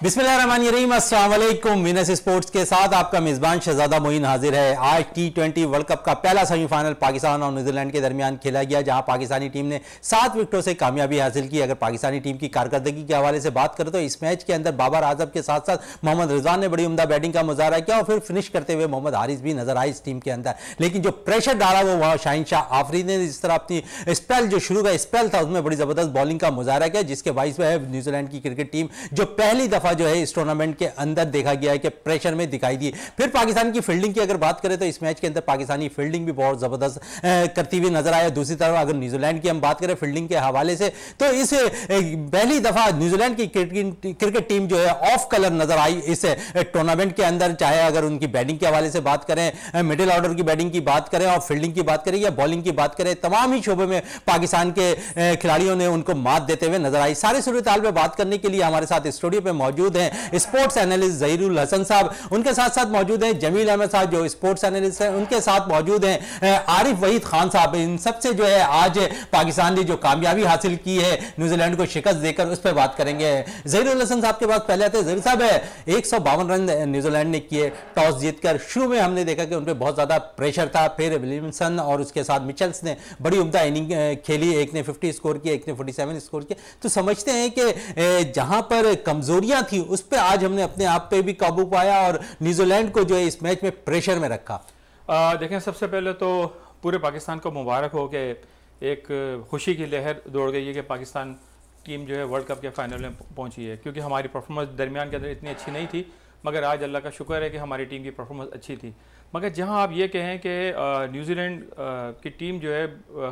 बिस्मिल्लाहिर्रहमानिर्रहीम, अस्सलाम वालेकुम। विनस स्पोर्ट्स के साथ आपका मेजबान शहजादा मोइन हाजिर है। आज T20 वर्ल्ड कप का पहला सेमीफाइनल पाकिस्तान और न्यूजीलैंड के दरमियान खेला गया, जहां पाकिस्तानी टीम ने 7 विकेटों से कामयाबी हासिल की। अगर पाकिस्तानी टीम की कारकर्दगी के हवाले से बात करें तो इस मैच के अंदर बाबर आजम के साथ साथ मोहम्मद रिजवान ने बड़ी उम्दा बैटिंग का मुजाहरा किया और फिर फिनिश करते हुए मोहम्मद हारिस भी नजर आए इस टीम के अंदर। लेकिन जो प्रेशर डाला वो वहां शाहीन शाह आफरीदी ने जिस तरह अपनी स्पेल जो शुरू का स्पेल था उसमें बड़ी जबरदस्त बॉलिंग का मुजाहरा किया, जिसके बाइस है न्यूजीलैंड की क्रिकेट टीम जो पहली दफा जो है इस टूर्नामेंट के अंदर देखा गया है कि प्रेशर में दिखाई दी। फिर पाकिस्तान की फील्डिंग की अगर बात करें तो इस मैच के अंदर पाकिस्तानी फील्डिंग भी बहुत जबरदस्त करती हुई नजर आया। दूसरी तरफ अगर न्यूजीलैंड की हम बात करें फील्डिंग के हवाले से तो इस पहली दफा न्यूजीलैंड की क्रिकेट टीम जो है ऑफ कलर नजर आई इस टूर्नामेंट के अंदर। चाहे अगर उनकी बैटिंग के हवाले से बात करें, मिडिल ऑर्डर की बैटिंग की बात करें और फील्डिंग की बात करें या बॉलिंग की बात करें, तमाम ही शोबे में पाकिस्तान के खिलाड़ियों ने उनको मात देते हुए नजर आई। सारी सूरत हाल में बात करने के लिए हमारे साथ स्टूडियो पे मौजूद हैं स्पोर्ट्स एनालिस्ट जहीरुल हसन साहब, उनके साथ साथ मौजूद हैं जमील अहमद साहब जो स्पोर्ट्स एनालिस्ट हैं, उनके साथ मौजूद हैं आरिफ वहीद खान साहब। इन सबसे जो है आज पाकिस्तान ने जो कामयाबी हासिल की है न्यूजीलैंड को शिकस्त देकर, उस पर बात करेंगे। जहीरुल हसन साहब के पास पहले आते हैं। जहीर साहब, 152 रन न्यूजीलैंड ने किए टॉस जीतकर। शुरू में हमने देखा कि उन पर बहुत ज्यादा प्रेशर था, फिर विलियमसन और उसके साथ मिचेल्स ने बड़ी उम्दा इनिंग खेली, एक ने 50 स्कोर किया, एक ने 47 स्कोर किया। तो समझते हैं कि जहां पर कमजोरियां थी उस पर आज हमने अपने आप पे भी काबू पाया और न्यूजीलैंड को जो है इस मैच में प्रेशर में रखा। देखें, सबसे पहले तो पूरे पाकिस्तान को मुबारक हो कि एक खुशी की लहर दौड़ गई है कि पाकिस्तान टीम जो है वर्ल्ड कप के फाइनल में पहुंची है, क्योंकि हमारी परफॉर्मेंस दरमियान के अंदर इतनी अच्छी नहीं थी, मगर आज अल्लाह का शुक्र है कि हमारी टीम की परफॉर्मेंस अच्छी थी। मगर जहां आप ये कहें कि न्यूजीलैंड की टीम जो है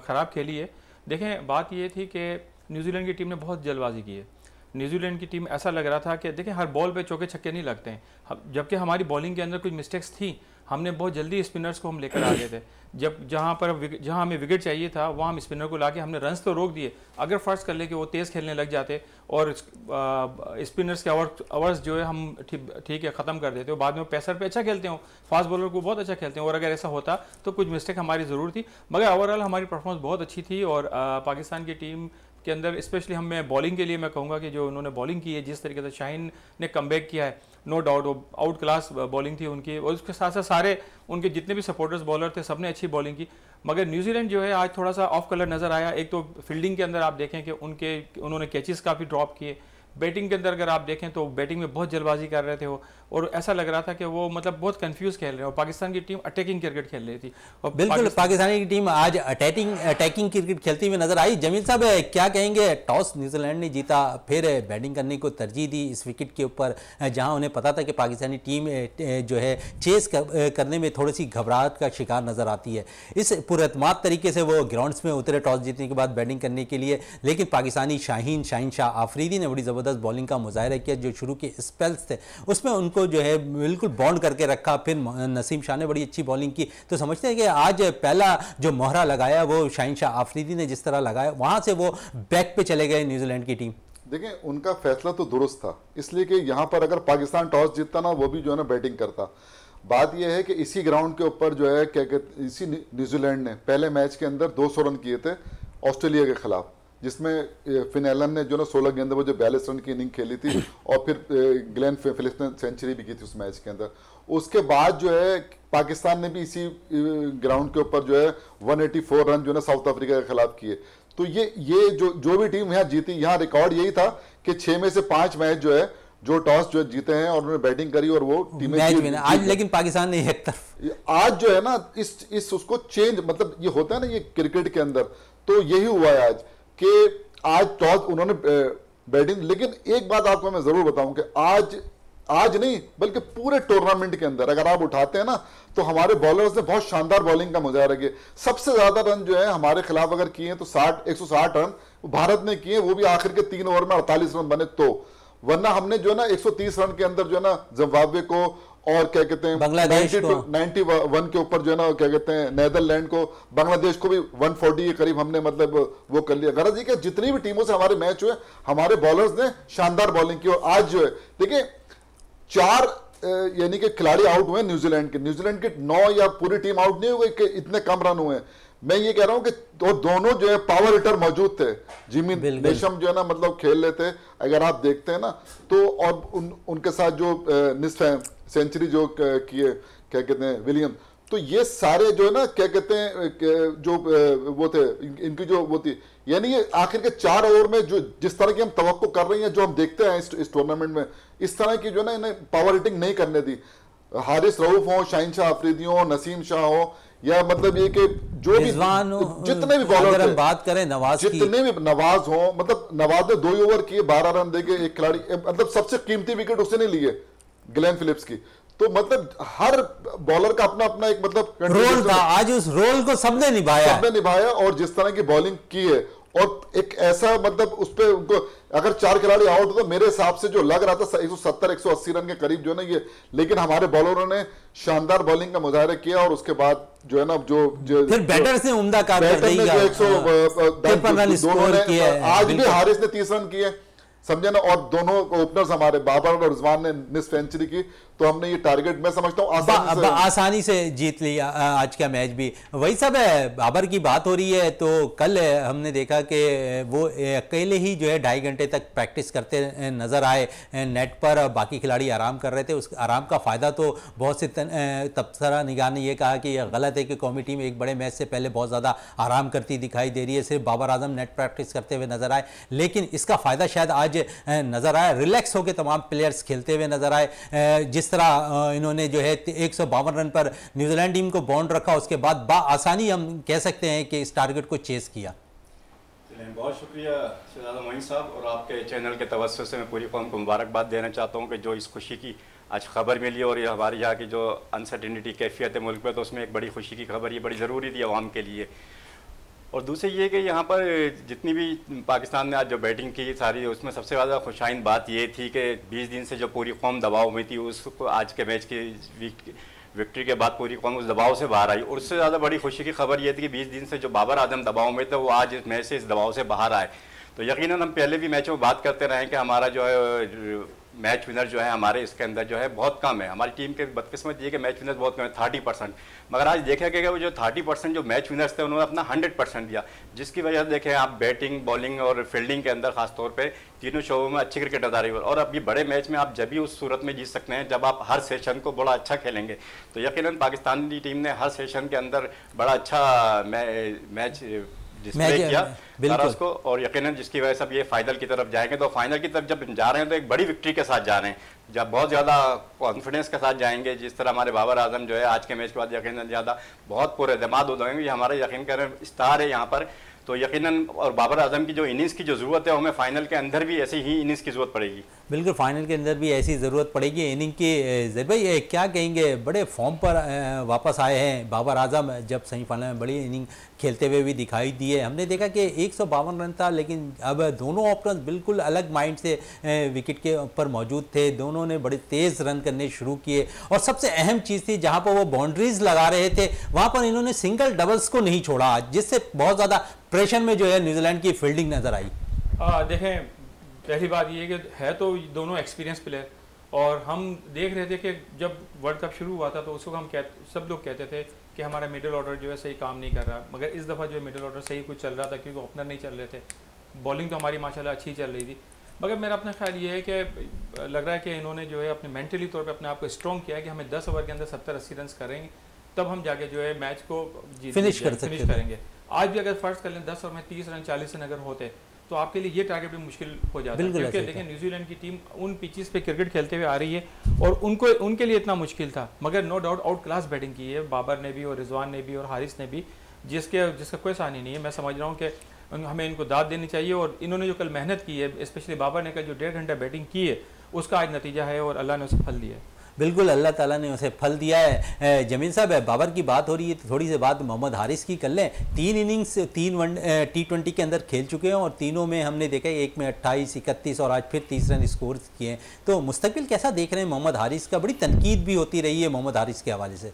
ख़राब खेली है, देखें बात ये थी कि न्यूजीलैंड की टीम ने बहुत जल्दबाजी की है। न्यूजीलैंड की टीम ऐसा लग रहा था कि देखें हर बॉल पे चौके छक्के नहीं लगते हैं, जबकि हमारी बॉलिंग के अंदर कुछ मिस्टेक्स थी। हमने बहुत जल्दी स्पिनर्स को हम लेकर आ गए थे। जहां हमें विकेट चाहिए था वहां हम स्पिनर को लाके हमने रन्स तो रोक दिए। अगर फर्स्ट कर ले कि वो तेज़ खेलने लग जाते और स्पिनर्स के आवर्स जो है हम ठीक है ख़त्म कर देते हो, बाद में पेसर पे अच्छा खेलते हो, फास्ट बॉलर को बहुत अच्छा खेलते हैं, और अगर ऐसा होता तो कुछ मिस्टेक हमारी ज़रूर थी। मगर ओवरऑल हमारी परफॉर्मेंस बहुत अच्छी थी और पाकिस्तान की टीम के अंदर स्पेशली मैं बॉलिंग के लिए मैं कहूँगा कि जो उन्होंने बॉलिंग की है, जिस तरीके से शाहीन ने कमबैक किया है, नो डाउट वो आउट क्लास बॉलिंग थी उनकी, और उसके साथ साथ सारे उनके जितने भी सपोर्टर्स बॉलर थे सबने अच्छी बॉलिंग की। मगर न्यूजीलैंड जो है आज थोड़ा सा ऑफ कलर नज़र आया। एक तो फील्डिंग के अंदर आप देखें कि उन्होंने कैचेस काफ़ी ड्रॉप किए। बैटिंग के अंदर अगर आप देखें तो बैटिंग में बहुत जल्दबाजी कर रहे थे वो, और ऐसा लग रहा था कि वो मतलब बहुत कंफ्यूज खेल रहे हैं, और पाकिस्तान की टीम अटैकिंग क्रिकेट खेल रही थी। और बिल्कुल पाकिस्तानी की टीम आज अटैकिंग क्रिकेट खेलती हुई नजर आई। जमील साहब, क्या कहेंगे? टॉस न्यूजीलैंड ने जीता, फिर बैटिंग करने को तरजीह दी इस विकेट के ऊपर, जहां उन्हें पता था कि पाकिस्तानी टीम जो है चेस करने में थोड़ी सी घबराहट का शिकार नजर आती है। इस पुरअतमाद तरीके से वो ग्राउंड्स में उतरे टॉस जीतने के बाद बैटिंग करने के लिए, लेकिन पाकिस्तानी शाहीन शाह आफरीदी ने बड़ी जबरदस्त बॉलिंग का मुजाहरा किया। जो शुरू के स्पेल्स थे उसमें उनको जो है बिल्कुल बाउंड करके रखा, फिर नसीम शाह ने बड़ी अच्छी बॉलिंग की। तो समझते हैं कि आज पहला जो मोहरा लगाया वो शाहीन शाह आफरीदी ने जिस तरह लगाया, वहां से वो बैक पे चले गए न्यूजीलैंड की टीम। देखें, उनका फैसला तो दुरुस्त था, इसलिए कि यहाँ पर अगर पाकिस्तान टॉस जीतता ना, वो भी जो है ना बैटिंग करता। बात यह है कि इसी ग्राउंड के ऊपर जो है क्या कहते, इसी न्यूजीलैंड ने पहले मैच के अंदर 200 रन किए थे ऑस्ट्रेलिया के खिलाफ, जिसमें फिन एलन ने जो ना 16 गेंदों में जो 42 रन की इनिंग खेली थी, और फिर ग्लेन फिलिप्स ने सेंचुरी भी की थी उस मैच के अंदर। उसके बाद जो है पाकिस्तान ने भी इसी ग्राउंड के ऊपर जो है 184 रन जो है साउथ अफ्रीका के खिलाफ किए। तो ये जो भी टीम यहाँ जीती, यहाँ रिकॉर्ड यही था कि 6 में से 5 मैच जो है जो टॉस जो जीते हैं और उन्होंने बैटिंग करी और वो टीमें आज, लेकिन पाकिस्तान ने एक तरफ आज जो है ना इस उसको चेंज, मतलब ये होता है ना ये क्रिकेट के अंदर, तो यही हुआ है आज कि आज टॉस उन्होंने बैटिंग। लेकिन एक बात आपको मैं जरूर बताऊं कि आज नहीं बल्कि पूरे टूर्नामेंट के अंदर अगर आप उठाते हैं ना, तो हमारे बॉलर्स ने बहुत शानदार बॉलिंग का मुजाहरा किया। सबसे ज्यादा रन जो है हमारे खिलाफ अगर किए तो 160 रन भारत ने किए, वो भी आखिर के 3 ओवर में 48 रन बने। तो वरना हमने जो है ना 130 रन के अंदर जो है ना जिम्बाब्वे को और क्या कहते हैं बांग्लादेश 91 के ऊपर जो है ना क्या कहते हैं नेदरलैंड को, बांग्लादेश को भी 140 के करीब हमने मतलब वो कर लिया। गरज ये कि जितनी भी टीमों से हमारे मैच हुए, हमारे बॉलर्स ने शानदार बॉलिंग की। और आज जो है देखिए 4 यानी कि खिलाड़ी आउट हुए न्यूजीलैंड के 9 या पूरी टीम आउट नहीं हो गई कि इतने कम रन हुए। मैं ये कह रहा हूं कि तो दोनों जो है पावर हिटर मौजूद थे। जिमी नेशम जो है ना मतलब खेल लेते, अगर आप देखते हैं ना तो, और उनके साथ जो निस्फ सेंचुरी जो किए क्या कहते हैं विलियम, तो ये सारे जो है ना क्या कहते हैं जो वो थे इनकी जो वो थी, यानी ये आखिर के 4 ओवर में जो जिस तरह की हम तवक्को कर रहे हैं, जो हम देखते हैं इस टूर्नामेंट में, इस तरह की जो है ना इन्हें पावर हिटिंग नहीं करने दी। हारिस रऊफ हो, शाहीन शाह अफरीदी हो, नसीम शाह हो, या मतलब ये कि जो भी जितने भी बॉलर अगर हम बात करें नवाज की, जितने भी नवाज हो, मतलब नवाज ने 2 ही ओवर किए, 12 रन देके एक खिलाड़ी, मतलब सबसे कीमती विकेट उसने नहीं लिए ग्लेन फिलिप्स की। तो मतलब हर बॉलर का अपना अपना एक मतलब रोल था, आज उस रोल को सबने निभाया और जिस तरह की बॉलिंग की है, और एक ऐसा मतलब उस पे उनको अगर 4 खिलाड़ी आउट हो तो मेरे हिसाब से जो लग रहा था 170-180 रन के करीब जो है ना ये, लेकिन हमारे बॉलरों ने शानदार बॉलिंग का मुजाहरा किया, और उसके बाद जो है ना जो फिर बैटर्स ने उम्दा कारकर्दगी आज भी हारिस ने 30 रन किए, समझे ना, और दोनों ओपनर्स हमारे बाबर और रिजवान ने निस्फ सेंचुरी की, तो हमने ये टारगेट मैं समझता हूँ आसानी से जीत लिया आज का मैच भी। वही सब है, बाबर की बात हो रही है, तो कल हमने देखा कि वो अकेले ही जो है 2.5 घंटे तक प्रैक्टिस करते नजर आए नेट पर, बाकी खिलाड़ी आराम कर रहे थे। उस आराम का फ़ायदा तो बहुत से तबसरा निगाह ने यह कहा कि यह गलत है कि कौमी टीम एक बड़े मैच से पहले बहुत ज़्यादा आराम करती दिखाई दे रही है, सिर्फ बाबर आजम नेट प्रैक्टिस करते हुए नजर आए, लेकिन इसका फ़ायदा शायद आज नजर आया, रिलैक्स होकर तमाम प्लेयर्स खेलते हुए नजर आए। जिस तरह इन्होंने जो है 152 रन पर न्यूजीलैंड टीम को बाउंड रखा, उसके बाद आसानी हम कह सकते हैं कि इस टारगेट को चेस किया। बहुत शुक्रिया शहजादा मोइन साहब, और आपके चैनल के तवज्जो से मैं पूरी कौम को मुबारकबाद देना चाहता हूँ कि जो इस खुशी की आज खबर मिली, और ये हमारे यहाँ की जो अनसर्टेनिटी कैफियत है मुल्क में, तो उसमें एक बड़ी खुशी की खबर ये बड़ी ज़रूरी थी आवाम के लिए। और दूसरी ये कि यहाँ पर जितनी भी पाकिस्तान ने आज जो बैटिंग की सारी, उसमें सबसे ज़्यादा खुशाइन बात ये थी कि 20 दिन से जो पूरी कौम दबाव में थी, उसको आज के मैच की विक्ट्री के बाद पूरी कौम उस दबाव से बाहर आई। और उससे ज़्यादा बड़ी खुशी की खबर ये थी कि 20 दिन से जो बाबर आजम दबाव में थे, वो आज इस मैच से इस दबाव से बाहर आए। तो यकीनन हम पहले भी मैचों में बात करते रहे कि हमारा जो है मैच विनर जो है हमारे इसके अंदर जो है बहुत कम है। हमारी टीम के बदकिस्मत ये कि मैच विनर्स बहुत कम है, 30%। मगर आज देखा गया कि वो जो 30% जो मैच विनर्स थे उन्होंने अपना 100% दिया, जिसकी वजह से देखें आप बैटिंग, बॉलिंग और फील्डिंग के अंदर खासतौर पे तीनों शोबों में अच्छी क्रिकेट अदा रही। और अब ये बड़े मैच में आप जब भी उस सूरत में जीत सकते हैं जब आप हर सेशन को बड़ा अच्छा खेलेंगे। तो यकीनन पाकिस्तानी टीम ने हर सेशन के अंदर बड़ा अच्छा मैच डिस्प्ले किया उसको, और यकीनन जिसकी वजह से अब ये फाइनल की तरफ जाएंगे। तो फाइनल की तरफ जब जा रहे हैं तो एक बड़ी विक्ट्री के साथ जा रहे हैं, जब बहुत ज़्यादा कॉन्फिडेंस के साथ जाएंगे। जिस तरह हमारे बाबर आजम जो है आज के मैच के बाद यकीनन ज़्यादा बहुत पुरएतमाद हो जाएंगे, ये हमारा यकीन करें स्टार है यहाँ पर। तो यकीनन और बाबर आजम की जो इनिंग्स की जो ज़रूरत है, हमें फाइनल के अंदर भी ऐसी ही इनिंग्स की ज़रूरत पड़ेगी। बिल्कुल, फाइनल के अंदर भी ऐसी ज़रूरत पड़ेगी इनिंग की। ज़ैद भाई क्या कहेंगे, बड़े फॉर्म पर वापस आए हैं बाबर आजम, जब सेमीफाइनल में बड़ी इनिंग खेलते हुए भी दिखाई दिए। हमने देखा कि 152 रन था, लेकिन अब दोनों ओपनर्स बिल्कुल अलग माइंड से विकेट के ऊपर मौजूद थे, दोनों ने बड़े तेज़ रन करने शुरू किए। और सबसे अहम चीज़ थी, जहाँ पर वो बाउंड्रीज लगा रहे थे वहाँ पर इन्होंने सिंगल डबल्स को नहीं छोड़ा, जिससे बहुत ज़्यादा प्रेशर में जो है न्यूजीलैंड की फील्डिंग नज़र आई। देखें, पहली बात ये कि है तो दोनों एक्सपीरियंस प्लेयर, और हम देख रहे थे कि जब वर्ल्ड कप शुरू हुआ था तो उसको हम सब लोग कहते थे कि हमारा मिडिल ऑर्डर जो है सही काम नहीं कर रहा। मगर इस दफ़ा जो है मिडिल ऑर्डर सही कुछ चल रहा था, क्योंकि ओपनर नहीं चल रहे थे, बॉलिंग तो हमारी माशाल्लाह अच्छी चल रही थी। मगर मेरा अपना ख्याल ये है कि लग रहा है कि इन्होंने जो है अपने मेंटली तौर पर अपने आप को स्ट्रॉन्ग किया कि हमें 10 ओवर के अंदर 70-80 रन करेंगे, तब हम जाके जो है मैच को फिनिश करेंगे। आज भी अगर फर्स्ट कर लें 10 ओवर में 30 रन 40 रन अगर होते तो आपके लिए ये टारगेट भी मुश्किल हो जाता है, क्योंकि देखिए न्यूजीलैंड की टीम उन पिचेस पे क्रिकेट खेलते हुए आ रही है और उनके लिए इतना मुश्किल था। मगर no doubt outclass batting की है बाबर ने भी और रिजवान ने भी और हारिस ने भी, जिसका कोई सानी नहीं है। मैं समझ रहा हूँ कि हमें इनको दाद देनी चाहिए, और इन्होंने जो कल मेहनत की है, स्पेशली बाबर ने कल जो 1.5 घंटा बैटिंग की है, उसका आज नतीजा है और अल्लाह ने उसे फल दिया है। बिल्कुल, अल्लाह ताला ने उसे फल दिया है। जमील साहब, बाबर की बात हो रही है तो थोड़ी सी बात मोहम्मद हारिस की कर लें। 3 इनिंग्स 3 T20 के अंदर खेल चुके हैं, और तीनों में हमने देखा एक में 28, 31 और आज फिर 30 रन स्कोर किए हैं। तो मुस्तकबिल कैसा देख रहे हैं मोहम्मद हारिस का? बड़ी तनकीद भी होती रही है मोहम्मद हारिस के हवाले से।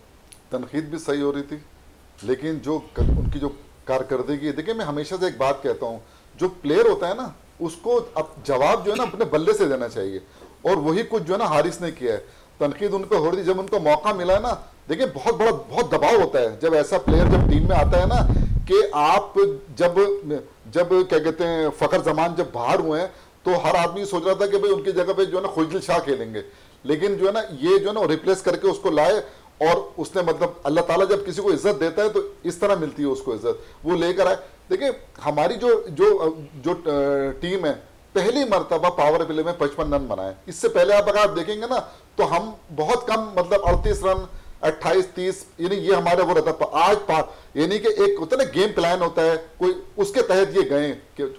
तनकीद भी सही हो रही थी, लेकिन जो उनकी जो कारकर्दगी, देखिए मैं हमेशा से एक बात कहता हूँ, जो प्लेयर होता है ना उसको अब जवाब जो है ना अपने बल्ले से देना चाहिए, और वही कुछ जो है ना हारिस ने किया है। तनकीद उन पे हो रही थी, जब उनको मौका मिला ना, देखिए बहुत दबाव होता है जब ऐसा प्लेयर जब टीम में आता है ना, कि आप जब क्या कहते हैं फखर जमान जब बाहर हुए हैं तो हर आदमी सोच रहा था कि भाई उनकी जगह पे जो है ना खुजल शाह खेलेंगे, लेकिन जो है ना ये जो है ना रिप्लेस करके उसको लाए, और उसने मतलब अल्लाह ताला जब किसी को इज्जत देता है तो इस तरह मिलती है उसको इज्जत, वो लेकर आए। देखिए हमारी जो टीम है पहली मर्तबा पावर प्ले में 55 रन बनाए, इससे पहले आप अगर आप देखेंगे ना तो हम बहुत कम, मतलब 38 रन 28-30, यानी ये हमारा वो रहता आज यानी कि एक होता है ना गेम प्लान होता है कोई, उसके तहत ये गए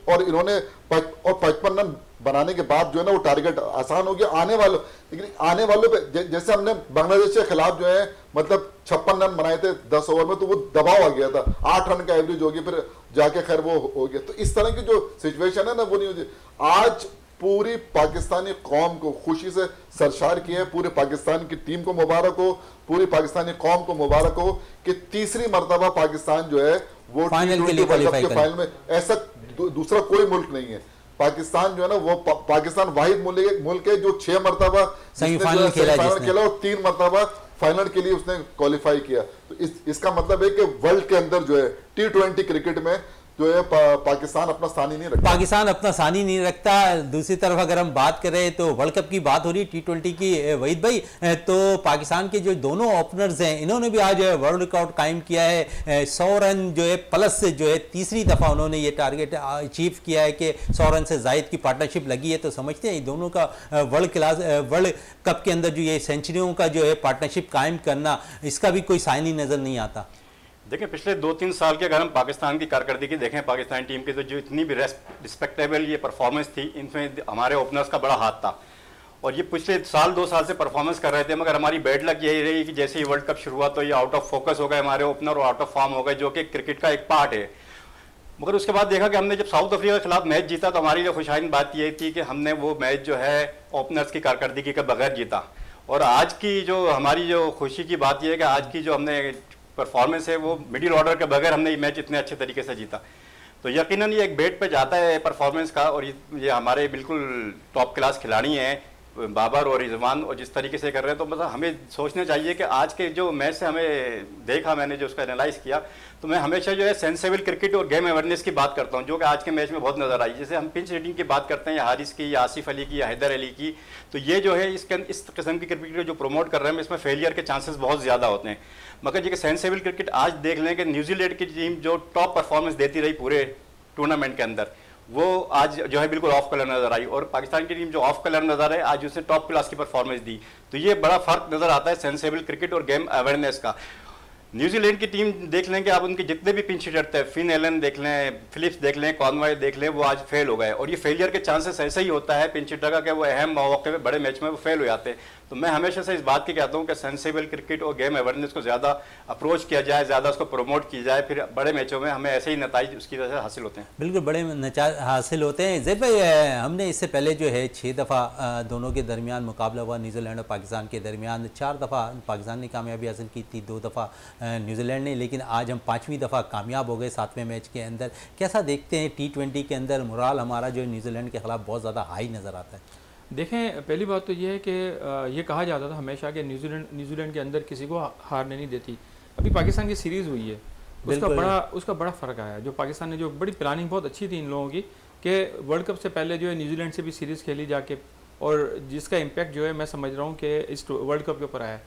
और इन्होंने 55 रन बनाने के बाद जो है ना वो टारगेट आसान हो गया आने वालों पे। जैसे हमने बांग्लादेश के खिलाफ जो है मतलब 56 रन बनाए थे 10 ओवर में, तो वो दबाव आ गया था, 8 रन का एवरेज हो गया, फिर जाके खैर वो हो गया। तो इस तरह की जो सिचुएशन है ना वो नहीं होती। आज पूरी पाकिस्तानी कौम को खुशी से सरशार किया है, पूरे पाकिस्तान की टीम को मुबारक हो, पूरी पाकिस्तानी कौम को मुबारक हो कि तीसरी मर्तबा पाकिस्तान जो है वो फाइनल के लिए क्वालीफाई के फाइनल में, ऐसा दूसरा कोई मुल्क नहीं है। पाकिस्तान जो है ना वो पाकिस्तान वाहिद मुल्क है जो 6 मर्तबा सेमीफाइनल खेला और 3 मर्तबा फाइनल के लिए उसने क्वालिफाई किया। तो इसका मतलब है कि वर्ल्ड के अंदर जो है T20 क्रिकेट में जो है पाकिस्तान अपना स्थान ही नहीं रखता। पाकिस्तान अपना स्थान ही नहीं रखता। दूसरी तरफ अगर हम बात करें तो वर्ल्ड कप की बात हो रही T20 की वहीद भाई, तो पाकिस्तान के जो दोनों ओपनर्स हैं इन्होंने भी आज वर्ल्ड रिकॉर्ड कायम किया है। 100 रन जो है प्लस से जो है तीसरी दफ़ा उन्होंने ये टारगेट अचीव किया है कि 100 रन से जायद की पार्टनरशिप लगी है। तो समझते हैं दोनों का वर्ल्ड कप के अंदर जो ये सेंचुरियों का जो है पार्टनरशिप कायम करना, इसका भी कोई साइन ही नज़र नहीं आता। देखिए पिछले 2-3 साल के अगर हम पाकिस्तान की कारकर्दगी देखें, पाकिस्तानी टीम की तो जो इतनी भी रिस्पेक्टेबल ये परफॉर्मेंस थी, इनमें हमारे ओपनर्स का बड़ा हाथ था और ये पिछले 2 साल से परफॉर्मेंस कर रहे थे। मगर हमारी बैड लक यही रही कि जैसे ही वर्ल्ड कप शुरू हुआ तो ये आउट ऑफ फोकस हो गए हमारे ओपनर और आउट ऑफ फॉर्म हो गए, जो कि क्रिकेट का एक पार्ट है। मगर उसके बाद देखा कि हमने जब साउथ अफ्रीका के खिलाफ मैच जीता तो हमारी जो खुशहाल बात ये थी कि हमने वो मैच जो है ओपनर्स की कारकर्दगी के बगैर जीता। और आज की जो हमारी जो खुशी की बात यह है कि आज की जो हमने परफॉर्मेंस है वो मिडिल ऑर्डर के बगैर हमने ये मैच इतने अच्छे तरीके से जीता। तो यकीनन ये एक बेट पे जाता है परफॉर्मेंस का। और ये हमारे बिल्कुल टॉप क्लास खिलाड़ी हैं बाबर और रिजवान, और जिस तरीके से कर रहे हैं तो मतलब हमें सोचना चाहिए कि आज के जो मैच से हमें देखा, मैंने जो उसका एनालाइज किया, तो मैं हमेशा जो है सेंसेबल क्रिकेट और गेम अवेयरनेस की बात करता हूं, जो कि आज के मैच में बहुत नज़र आई। जैसे हम पिंच हिटिंग की बात करते हैं या हारिस की या आसिफ अली की या हैदर अली की, तो ये जो है इस किस्म की क्रिकेट जो प्रमोट कर रहे हैं इसमें फेलियर के चांसेस बहुत ज़्यादा होते हैं। मगर ये सेंसेबल क्रिकेट आज देख लें कि न्यूजीलैंड की टीम जो टॉप परफॉर्मेंस देती रही पूरे टूर्नामेंट के अंदर, वो आज जो है बिल्कुल ऑफ कलर नजर आई। और पाकिस्तान की टीम जो ऑफ कलर नजर है आज उसने टॉप क्लास की परफॉर्मेंस दी। तो ये बड़ा फर्क नजर आता है सेंसेबल क्रिकेट और गेम अवेयरनेस का। न्यूजीलैंड की टीम देख लें कि आप उनके जितने भी पिंच हिटर थे, फिन एलन देख लें, फिलिप्स देख लें, कॉनवॉय देख लें, वो आज फेल हो गए। और ये फेलियर के चांसेस ऐसे ही होता है पिंच हिटर का कि वो अहम मौके पे बड़े मैच में वो फेल हो जाते हैं। तो मैं हमेशा से इस बात की कहता हूँ कि सेंसेबल क्रिकेट और गेम अवेयरनेस को ज़्यादा अप्रोच किया जाए, ज़्यादा उसको प्रमोट की जाए, फिर बड़े मैचों में हमें ऐसे ही नतीजे उसकी वजह से हासिल होते हैं। बिल्कुल बड़े नतीजे हासिल होते हैं। ज़ैद भाई, हमने इससे पहले जो है 6 दफ़ा दोनों के दरमियान मुकाबला हुआ, न्यूजीलैंड और पाकिस्तान के दरमियान। 4 दफ़ा पाकिस्तान ने कामयाबी हासिल की थी, 2 दफ़ा न्यूजीलैंड ने, लेकिन आज हम 5वीं दफ़ा कामयाब हो गए 7वें मैच के अंदर। कैसा देखते हैं T20 के अंदर मोराल हमारा जो न्यूजीलैंड के खिलाफ बहुत ज़्यादा हाई नज़र आता है? देखें, पहली बात तो ये है कि ये कहा जाता था हमेशा कि न्यूजीलैंड के अंदर किसी को हारने नहीं देती। अभी पाकिस्तान की सीरीज़ हुई है, उसका बड़ा फ़र्क आया। जो पाकिस्तान ने जो बड़ी प्लानिंग बहुत अच्छी थी इन लोगों की कि वर्ल्ड कप से पहले जो है न्यूजीलैंड से भी सीरीज़ खेली जाके, और जिसका इम्पैक्ट जो है मैं समझ रहा हूँ कि इस वर्ल्ड कप के ऊपर आया।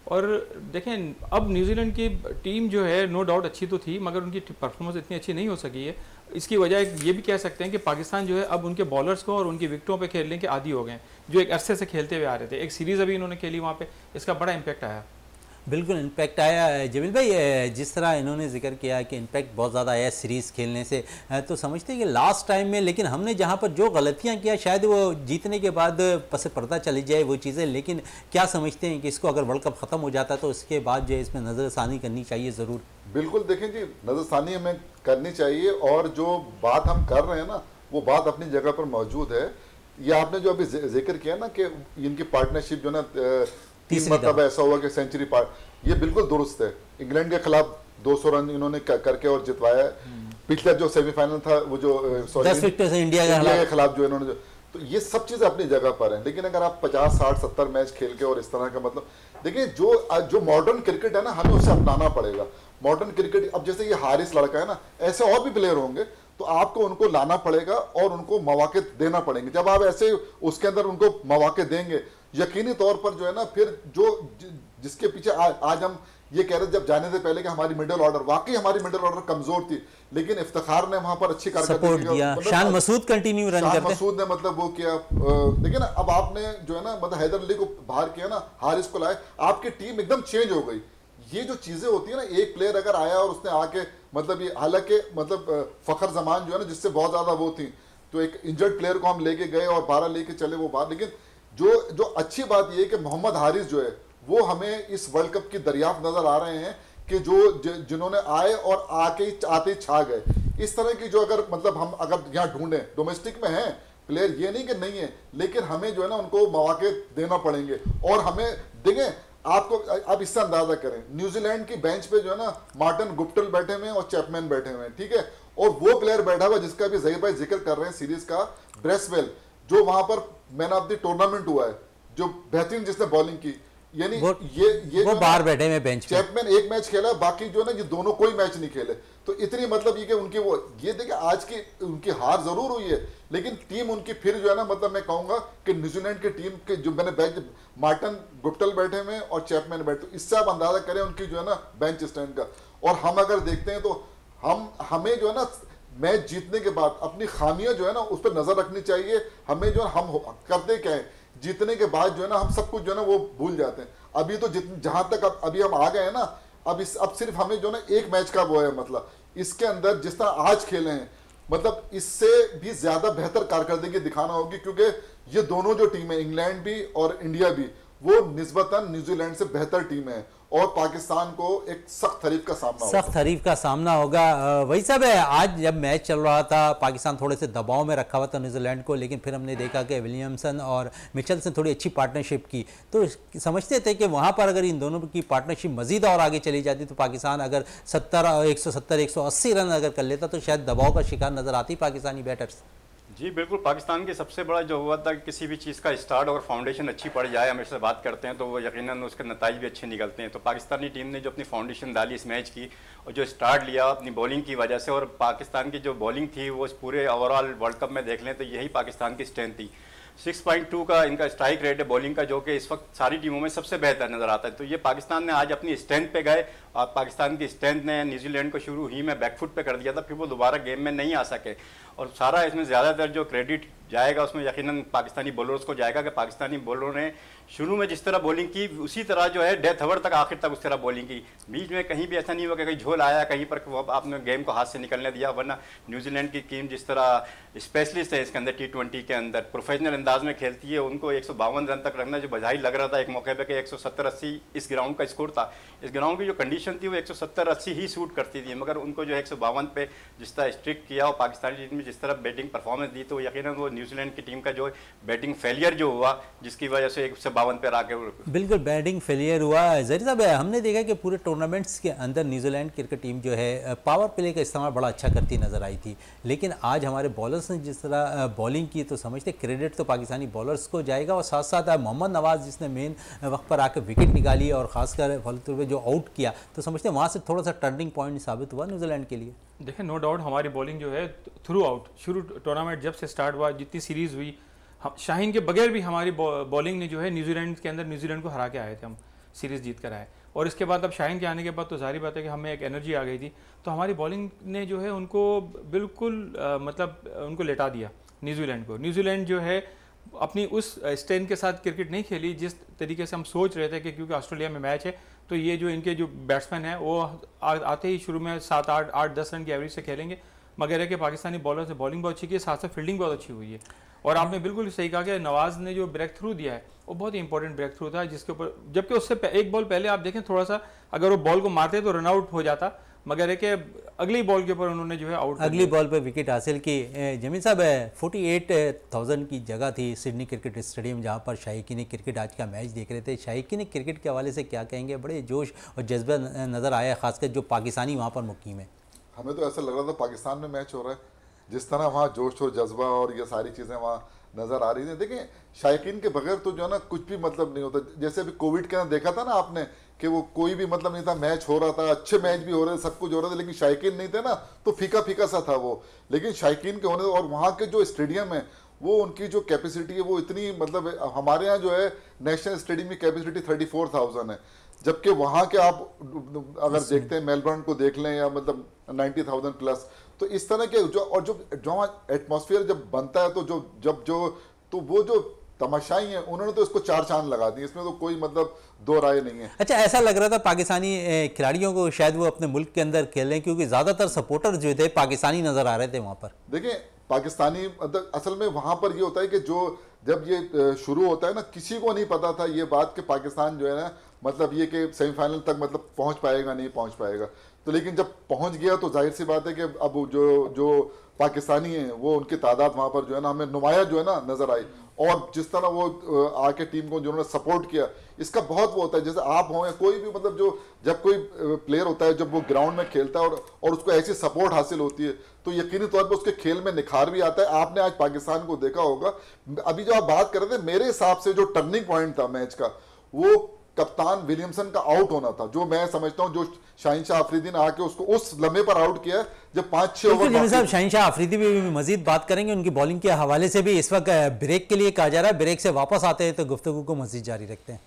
और देखें, अब न्यूजीलैंड की टीम जो है नो डाउट अच्छी तो थी, मगर उनकी परफॉर्मेंस इतनी अच्छी नहीं हो सकी है। इसकी वजह ये भी कह सकते हैं कि पाकिस्तान जो है अब उनके बॉलर्स को और उनकी विकेटों पे खेलने के आदी हो गए हैं, जो एक अरसे से खेलते हुए आ रहे थे। एक सीरीज़ अभी इन्होंने खेली, वहाँ पे इसका बड़ा इम्पैक्ट आया। बिल्कुल इम्पैक्ट आया। जमील भाई, जिस तरह इन्होंने जिक्र किया कि इम्पैक्ट बहुत ज़्यादा आया सीरीज़ खेलने से, तो समझते हैं कि लास्ट टाइम में, लेकिन हमने जहाँ पर जो गलतियाँ किया शायद वो जीतने के बाद पस पर्दा चली जाए वो चीज़ें। लेकिन क्या समझते हैं कि इसको अगर वर्ल्ड कप ख़त्म हो जाता तो उसके बाद जो है इसमें नज़रसानी करनी चाहिए ज़रूर? बिल्कुल, देखें जी, नज़रसानी हमें करनी चाहिए और जो बात हम कर रहे हैं ना वो बात अपनी जगह पर मौजूद है। ये आपने जो अभी जिक्र किया ना कि इनकी पार्टनरशिप जो ना 3 मरतबा ऐसा हुआ कि सेंचुरी ये बिल्कुल दुरुस्त है। इंग्लैंड के खिलाफ 200 रन इन्होंने करके और जितवाया है। पिछला जो सेमीफाइनल था वो जो 10 विकेट से इंडिया के खिलाफ जो इन्होंने तो ये सब चीज़ें अपनी जगह पर हैं। लेकिन अगर आप 50, 60, 70 मैच खेल के और इस तरह का मतलब देखिए, जो मॉडर्न क्रिकेट है ना, हमें उसे अपनाना पड़ेगा। मॉडर्न क्रिकेट, अब जैसे ये हारिस लड़का है ना, ऐसे और भी प्लेयर होंगे, तो आपको उनको लाना पड़ेगा और उनको मौके देना पड़ेंगे। जब आप ऐसे उसके अंदर उनको मौके देंगे, यकीनी तौर पर जो है ना, फिर जिसके पीछे आज हम ये कह रहे थे जब जाने से पहले कि हमारी मिडिल ऑर्डर, वाकई हमारी मिडिल ऑर्डर कमजोर थी, लेकिन इफ्तिखार ने वहां पर अच्छी सपोर्ट दिया, शान मसूद कंटिन्यू रन करते, शान मसूद ने मतलब वो किया। लेकिन अब आपने जो है ना, मतलब हैदर अली को बाहर किया ना, हारिस को लाए, आपकी टीम एकदम चेंज हो गई। ये जो चीजें होती है ना, एक प्लेयर अगर आया और उसने आके मतलब ये, हालांकि मतलब फखर जमान जो है ना, जिससे बहुत ज्यादा वो थी, तो एक इंजर्ड प्लेयर को हम लेके गए और 12 लेके चले वो बाहर। लेकिन जो अच्छी बात ये है कि मोहम्मद हारिस जो है वो हमें इस वर्ल्ड कप की दरियाफ्त नजर आ रहे हैं कि जिन्होंने आए और आते ही छा गए। इस तरह की जो अगर मतलब हम अगर यहाँ ढूंढें, डोमेस्टिक में है प्लेयर, ये नहीं कि नहीं है, लेकिन हमें जो है ना उनको मौके देना पड़ेंगे। और हमें देंगे आपको, आप इससे अंदाजा करें, न्यूजीलैंड की बेंच पे जो है ना मार्टिन गुप्टिल बैठे हुए हैं और चैपमैन बैठे हुए हैं, ठीक है, और वो प्लेयर बैठा हुआ जिसका भी ज़हीर भाई जिक्र कर रहे हैं सीरीज का, ब्रेसवेल, जो वहां पर मैन ऑफ द टूर्नामेंट हुआ है, जो बेहतरीन जिसने बॉलिंग की, यानी ये वो बाहर बैठे हुए बेंच पे। चैपमैन एक मैच खेला, बाकी जो है ना ये दोनों कोई मैच नहीं खेले। तो इतनी मतलब ये कि उनकी वो, ये देखिए आज की उनकी हार जरूर हुई है, लेकिन टीम उनकी फिर जो है ना, मतलब मैं कहूंगा कि न्यूजीलैंड की टीम के जो मैंने बेंच, मार्टिन गुप्टिल बैठे हुए और चैपमैन बैठे, तो इससे आप अंदाजा करें उनकी जो है ना बेंच स्टैंड का। और हम अगर देखते हैं तो हमें जो है ना मैच जीतने के बाद अपनी खामियां जो है ना उस पर नजर रखनी चाहिए। हमें जो हम करते क्या है, जीतने के बाद जो है ना हम सब कुछ जो है ना वो भूल जाते हैं। अभी तो जहां तक अभी हम आ गए हैं ना, अब सिर्फ हमें जो है ना एक मैच का वो है, मतलब इसके अंदर जिस तरह आज खेले हैं, मतलब इससे भी ज्यादा बेहतर कारकर्दगी दिखाना होगी, क्योंकि ये दोनों जो टीम है, इंग्लैंड भी और इंडिया भी, वो निस्बतन न्यूजीलैंड से बेहतर टीम है और पाकिस्तान को एक सख्त हरीफ का सामना होगा। वही सब है, आज जब मैच चल रहा था पाकिस्तान थोड़े से दबाव में रखा हुआ था न्यूजीलैंड को, लेकिन फिर हमने देखा कि विलियमसन और मिचेल से थोड़ी अच्छी पार्टनरशिप की, तो समझते थे कि वहाँ पर अगर इन दोनों की पार्टनरशिप मजीद और आगे चली जाती तो पाकिस्तान अगर 170-180 रन अगर कर लेता तो शायद दबाव का शिकार नजर आती पाकिस्तानी बैटर्स। जी बिल्कुल, पाकिस्तान की सबसे बड़ा जो हुआ था कि किसी भी चीज़ का स्टार्ट और फाउंडेशन अच्छी पड़ जाए, हमेशा बात करते हैं तो वो यकीनन उसके नतीजे भी अच्छे निकलते हैं। तो पाकिस्तानी टीम ने जो अपनी फाउंडेशन डाली इस मैच की और जो स्टार्ट लिया अपनी बॉलिंग की वजह से, और पाकिस्तान की जो बॉलिंग थी वो इस पूरे ओवरऑल वर्ल्ड कप में देख लें तो यही पाकिस्तान की स्ट्रेंथ थी। 6.2 का इनका स्ट्राइक रेट है बॉलिंग का, जो कि इस वक्त सारी टीमों में सबसे बेहतर नजर आता है। तो ये पाकिस्तान ने आज अपनी स्ट्रेंथ पे गए और पाकिस्तान की स्ट्रेंथ ने न्यूजीलैंड को शुरू ही में बैकफुट पे कर दिया था, फिर वो दोबारा गेम में नहीं आ सके। और सारा इसमें ज़्यादातर जो क्रेडिट जाएगा उसमें यकीनन पाकिस्तानी बॉलर्स को जाएगा कि पाकिस्तानी बॉलरों ने शुरू में जिस तरह बॉलिंग की उसी तरह जो है डेथ ओवर तक आखिर तक उस तरह बॉलिंग की। बीच में कहीं भी ऐसा नहीं हुआ कि कहीं झोल आया, कहीं पर आपने गेम को हाथ से निकलने दिया। वरना न्यूजीलैंड की टीम जिस तरह स्पेशलिस्ट है इसके अंदर, T20 के अंदर प्रोफेशनल अंदाज में खेलती है, उनको 152 रन तक रखना जो बधाई लग रहा था एक मौके पर कि 170-80 इस ग्राउंड का स्कोर था। इस ग्राउंड की जो कंडीशन थी वो 170-80 ही सूट करती थी, मगर उनको जो 152 पे जिस तरह स्ट्रिक्ट किया और पाकिस्तानी टीम में जिस तरह बैटिंग परफॉर्मेंस दी, तो यकीनन वो न्यूजीलैंड की टीम का जो बैटिंग फेलियर जो हुआ जिसकी वजह से 152 पे आके बिल्कुल बैटिंग फेलियर हुआ। ज़हीर साहब, हमने देखा कि पूरे टूर्नामेंट्स के अंदर न्यूजीलैंड क्रिकेट टीम जो है पावर प्ले का इस्तेमाल बड़ा अच्छा करती नज़र आई थी, लेकिन आज हमारे बॉलर्स ने जिस तरह बॉलिंग की तो समझते क्रेडिट तो पाकिस्तानी बॉलर्स को जाएगा। और साथ साथ मोहम्मद नवाज़ जिसने मेन वक्त पर आकर विकेट निकाली और ख़ासकर फलते हुए जो आउट किया, तो समझते वहाँ से थोड़ा सा टर्निंग पॉइंट साबित हुआ न्यूजीलैंड के लिए। देखिए नो डाउट हमारी बॉलिंग जो है थ्रू आउट, शुरू टूर्नामेंट जब से स्टार्ट हुआ, जितनी सीरीज़ हुई, शाहीन के बगैर भी हमारी बॉलिंग ने जो है न्यूजीलैंड के अंदर न्यूजीलैंड को हरा के आए थे, हम सीरीज़ जीत कर आए। और इसके बाद अब शाहीन के आने के बाद तो जाहिर बात है कि हमें एक एनर्जी आ गई थी, तो हमारी बॉलिंग ने जो है उनको बिल्कुल मतलब उनको लेटा दिया न्यूजीलैंड को। न्यूजीलैंड जो है अपनी उस स्ट्रेंथ के साथ क्रिकेट नहीं खेली जिस तरीके से हम सोच रहे थे कि क्योंकि ऑस्ट्रेलिया में मैच है तो ये जो इनके जो बैट्समैन हैं वो आते ही शुरू में 7-8-10 रन की एवरेज से खेलेंगे, मगर है कि पाकिस्तानी बॉलर से बॉलिंग बहुत अच्छी की, साथ साथ फील्डिंग बहुत अच्छी हुई है। और आपने बिल्कुल सही कहा कि नवाज़ ने जो ब्रेक थ्रू दिया है वो बहुत ही इंपॉर्टेंट ब्रेक थ्रू था, जिसके ऊपर जबकि उससे एक बॉल पहले आप देखें थोड़ा सा अगर वो बॉल को मारते तो रन आउट हो जाता, मगर है कि अगली बॉल के ऊपर उन्होंने जो है आउट अगली बॉल पे विकेट हासिल की। जमीन साहब, 48,000 की जगह थी सिडनी क्रिकेट स्टेडियम जहां पर शाहीकीनी क्रिकेट आज का मैच देख रहे थे। शाहीकीनी क्रिकेट के हवाले से क्या कहेंगे? बड़े जोश और जज्बा नज़र आया, खासकर जो पाकिस्तानी वहाँ पर मुकीम है। हमें तो ऐसा लग रहा था पाकिस्तान में मैच हो रहा है, जिस तरह वहाँ जोश और जज्बा और ये सारी चीज़ें वहाँ नजर आ रही है। देखिए शायकीन के बगैर तो जो है ना कुछ भी मतलब नहीं होता। जैसे अभी कोविड के अंदर देखा था ना आपने कि वो कोई भी मतलब नहीं था, मैच हो रहा था, अच्छे मैच भी हो रहे थे, सब कुछ हो रहा था, लेकिन शायकीन नहीं थे ना तो फीका फीका सा था वो। लेकिन शायकीन के होने और वहाँ के जो स्टेडियम है वो उनकी जो कैपेसिटी है वो इतनी मतलब हमारे यहाँ जो है नेशनल स्टेडियम की कैपेसिटी 34,000 है, जबकि वहाँ के आप अगर देखते हैं मेलबर्न को देख लें या मतलब 90,000 प्लस। तो इस तरह के जो एटमॉस्फेयर जब बनता है तो वो जो तमाशाई हैं उन्होंने तो इसको चार चांद लगा दी, इसमें तो कोई मतलब दो राय नहीं है। अच्छा, ऐसा लग रहा था पाकिस्तानी खिलाड़ियों को शायद वो अपने मुल्क के अंदर खेल रहे हैं क्योंकि ज्यादातर सपोर्टर जो थे पाकिस्तानी नजर आ रहे थे वहां पर। देखिए पाकिस्तानी असल में वहां पर ये होता है कि जब ये शुरू होता है ना, किसी को नहीं पता था ये बात कि पाकिस्तान जो है ना मतलब ये कि सेमीफाइनल तक मतलब पहुंच पाएगा नहीं पहुंच पाएगा। तो लेकिन जब पहुंच गया तो जाहिर सी बात है कि अब जो पाकिस्तानी हैं वो उनकी तादाद वहां पर जो है ना हमें नुमाया जो है ना नजर आई। और जिस तरह वो आके टीम को जिन्होंने सपोर्ट किया, इसका बहुत वो होता है। जैसे आप हो या कोई भी मतलब जब कोई प्लेयर होता है जब वो ग्राउंड में खेलता है और उसको ऐसी सपोर्ट हासिल होती है तो यकीनी तौर पर उसके खेल में निखार भी आता है। आपने आज पाकिस्तान को देखा होगा, अभी जो आप बात कर रहे थे, मेरे हिसाब से जो टर्निंग पॉइंट था मैच का वो कप्तान विलियमसन का आउट होना था, जो मैं समझता हूं जो शाहीन शाह अफरीदी ने आके उसको उस लम्हे पर आउट किया जब 5-6 ओवर। साहब शाहीन शाह अफरीदी भी मजीद बात करेंगे, उनकी बॉलिंग के हवाले से भी इस वक्त ब्रेक के लिए कहा जा रहा है, ब्रेक से वापस आते हैं तो गुफ्तगू को मजीद जारी रखते हैं।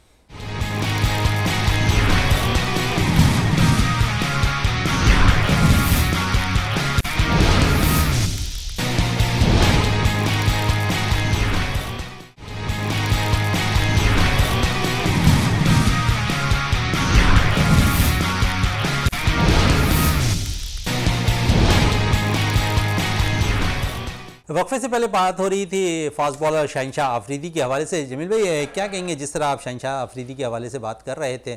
वक्फे से पहले बात हो रही थी फास्ट बॉलर शाहीन शाह अफरीदी के हवाले से। जमील भाई क्या कहेंगे, जिस तरह आप शाहीन शाह अफरीदी के हवाले से बात कर रहे थे,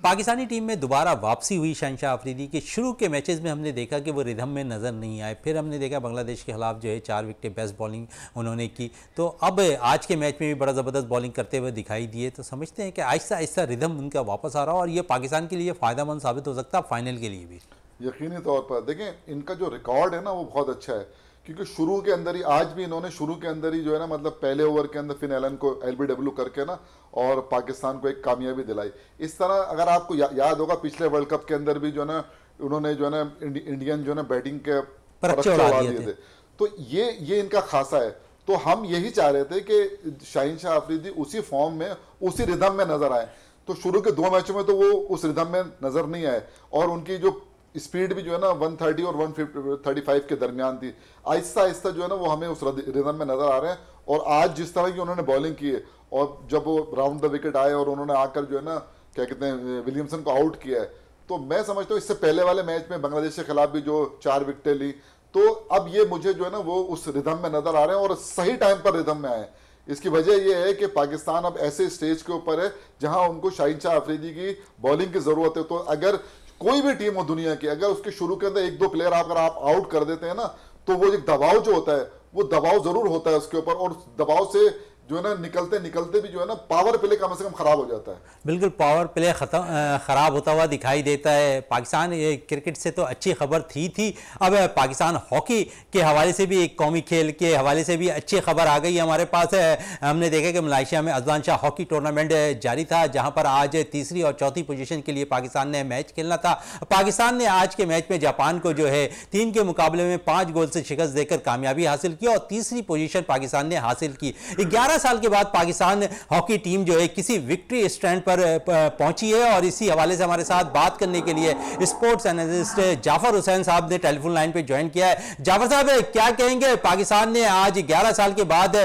पाकिस्तानी टीम में दोबारा वापसी हुई शाहीन शाह अफरीदी के। शुरू के मैचेस में हमने देखा कि वो रिदम में नज़र नहीं आए, फिर हमने देखा बांग्लादेश के खिलाफ जो है 4 विकेटें बेस्ट बॉलिंग उन्होंने की, तो अब आज के मैच में भी बड़ा ज़बरदस्त बॉलिंग करते हुए दिखाई दिए। तो समझते हैं कि आहिस्ता आहिस्ता रिदम उनका वापस आ रहा और ये पाकिस्तान के लिए फ़ायदेमंद साबित हो सकता है फाइनल के लिए भी। यकीनी तौर पर देखें इनका जो रिकॉर्ड है ना वो बहुत अच्छा है, क्योंकि शुरू के अंदर ही आज भी इन्होंने शुरू के अंदर ही जो है ना मतलब पहले ओवर के अंदर फिन एलन को LBW करके ना और पाकिस्तान को एक कामयाबी दिलाई। इस तरह अगर आपको याद होगा पिछले वर्ल्ड कप के अंदर भी जो है ना उन्होंने जो है ना इंडियन जो है ना बैटिंग के परखचे उड़ा दिए थे। तो ये इनका खासा है। तो हम यही चाह रहे थे कि शाहीन शाह अफरीदी उसी फॉर्म में उसी रिदम में नजर आए। तो शुरू के 2 मैचों में तो वो उस रिदम में नजर नहीं आए और उनकी जो स्पीड भी जो है ना 130 और 135 के दरमियान थी। आहिस्ता आहिस्ता जो है ना वो हमें उस रिदम में नजर आ रहे हैं। और आज जिस तरह की उन्होंने बॉलिंग की है और जब वो राउंड द विकेट आए और उन्होंने आकर जो है ना क्या कहते हैं विलियमसन को आउट किया है, तो मैं समझता हूँ इससे पहले वाले मैच में बांग्लादेश के खिलाफ भी जो 4 विकेटें ली, तो अब ये मुझे जो है ना वो उस रिदम में नजर आ रहे हैं और सही टाइम पर रिदम में आए। इसकी वजह यह है कि पाकिस्तान अब ऐसे स्टेज के ऊपर है जहां उनको शाहीन शाह अफरीदी की बॉलिंग की जरूरत है। तो अगर कोई भी टीम हो दुनिया की, अगर उसके शुरू के अंदर 1-2 प्लेयर अगर आप आउट कर देते हैं ना, तो वो एक दबाव जो होता है वो दबाव जरूर होता है उसके ऊपर, और उस दबाव से जो है ना निकलते निकलते भी जो है ना पावर प्ले कम से कम खराब हो जाता है। बिल्कुल पावर प्ले खराब होता हुआ दिखाई देता है। पाकिस्तान क्रिकेट से तो अच्छी खबर थी, अब पाकिस्तान हॉकी के हवाले से भी, एक कौमी खेल के हवाले से भी अच्छी खबर आ गई हमारे पास। हमने देखा कि मलेशिया में अजलान शाह हॉकी टूर्नामेंट जारी था, जहां पर आज तीसरी और चौथी पोजीशन के लिए पाकिस्तान ने मैच खेलना था। पाकिस्तान ने आज के मैच में जापान को जो है 3 के मुकाबले में 5 गोल से शिकस्त देकर कामयाबी हासिल की और तीसरी पोजीशन पाकिस्तान ने हासिल की। 11 साल के बाद पाकिस्तान हॉकी टीम जो है किसी विक्ट्री स्टैंड पर पहुंची है और इसी हवाले से हमारे साथ बात करने के लिए स्पोर्ट्स एनालिस्ट जाफर हुसैन साहब ने टेलीफोन लाइन पे ज्वाइन किया है। जाफर साहब क्या कहेंगे, पाकिस्तान ने आज 11 साल के बाद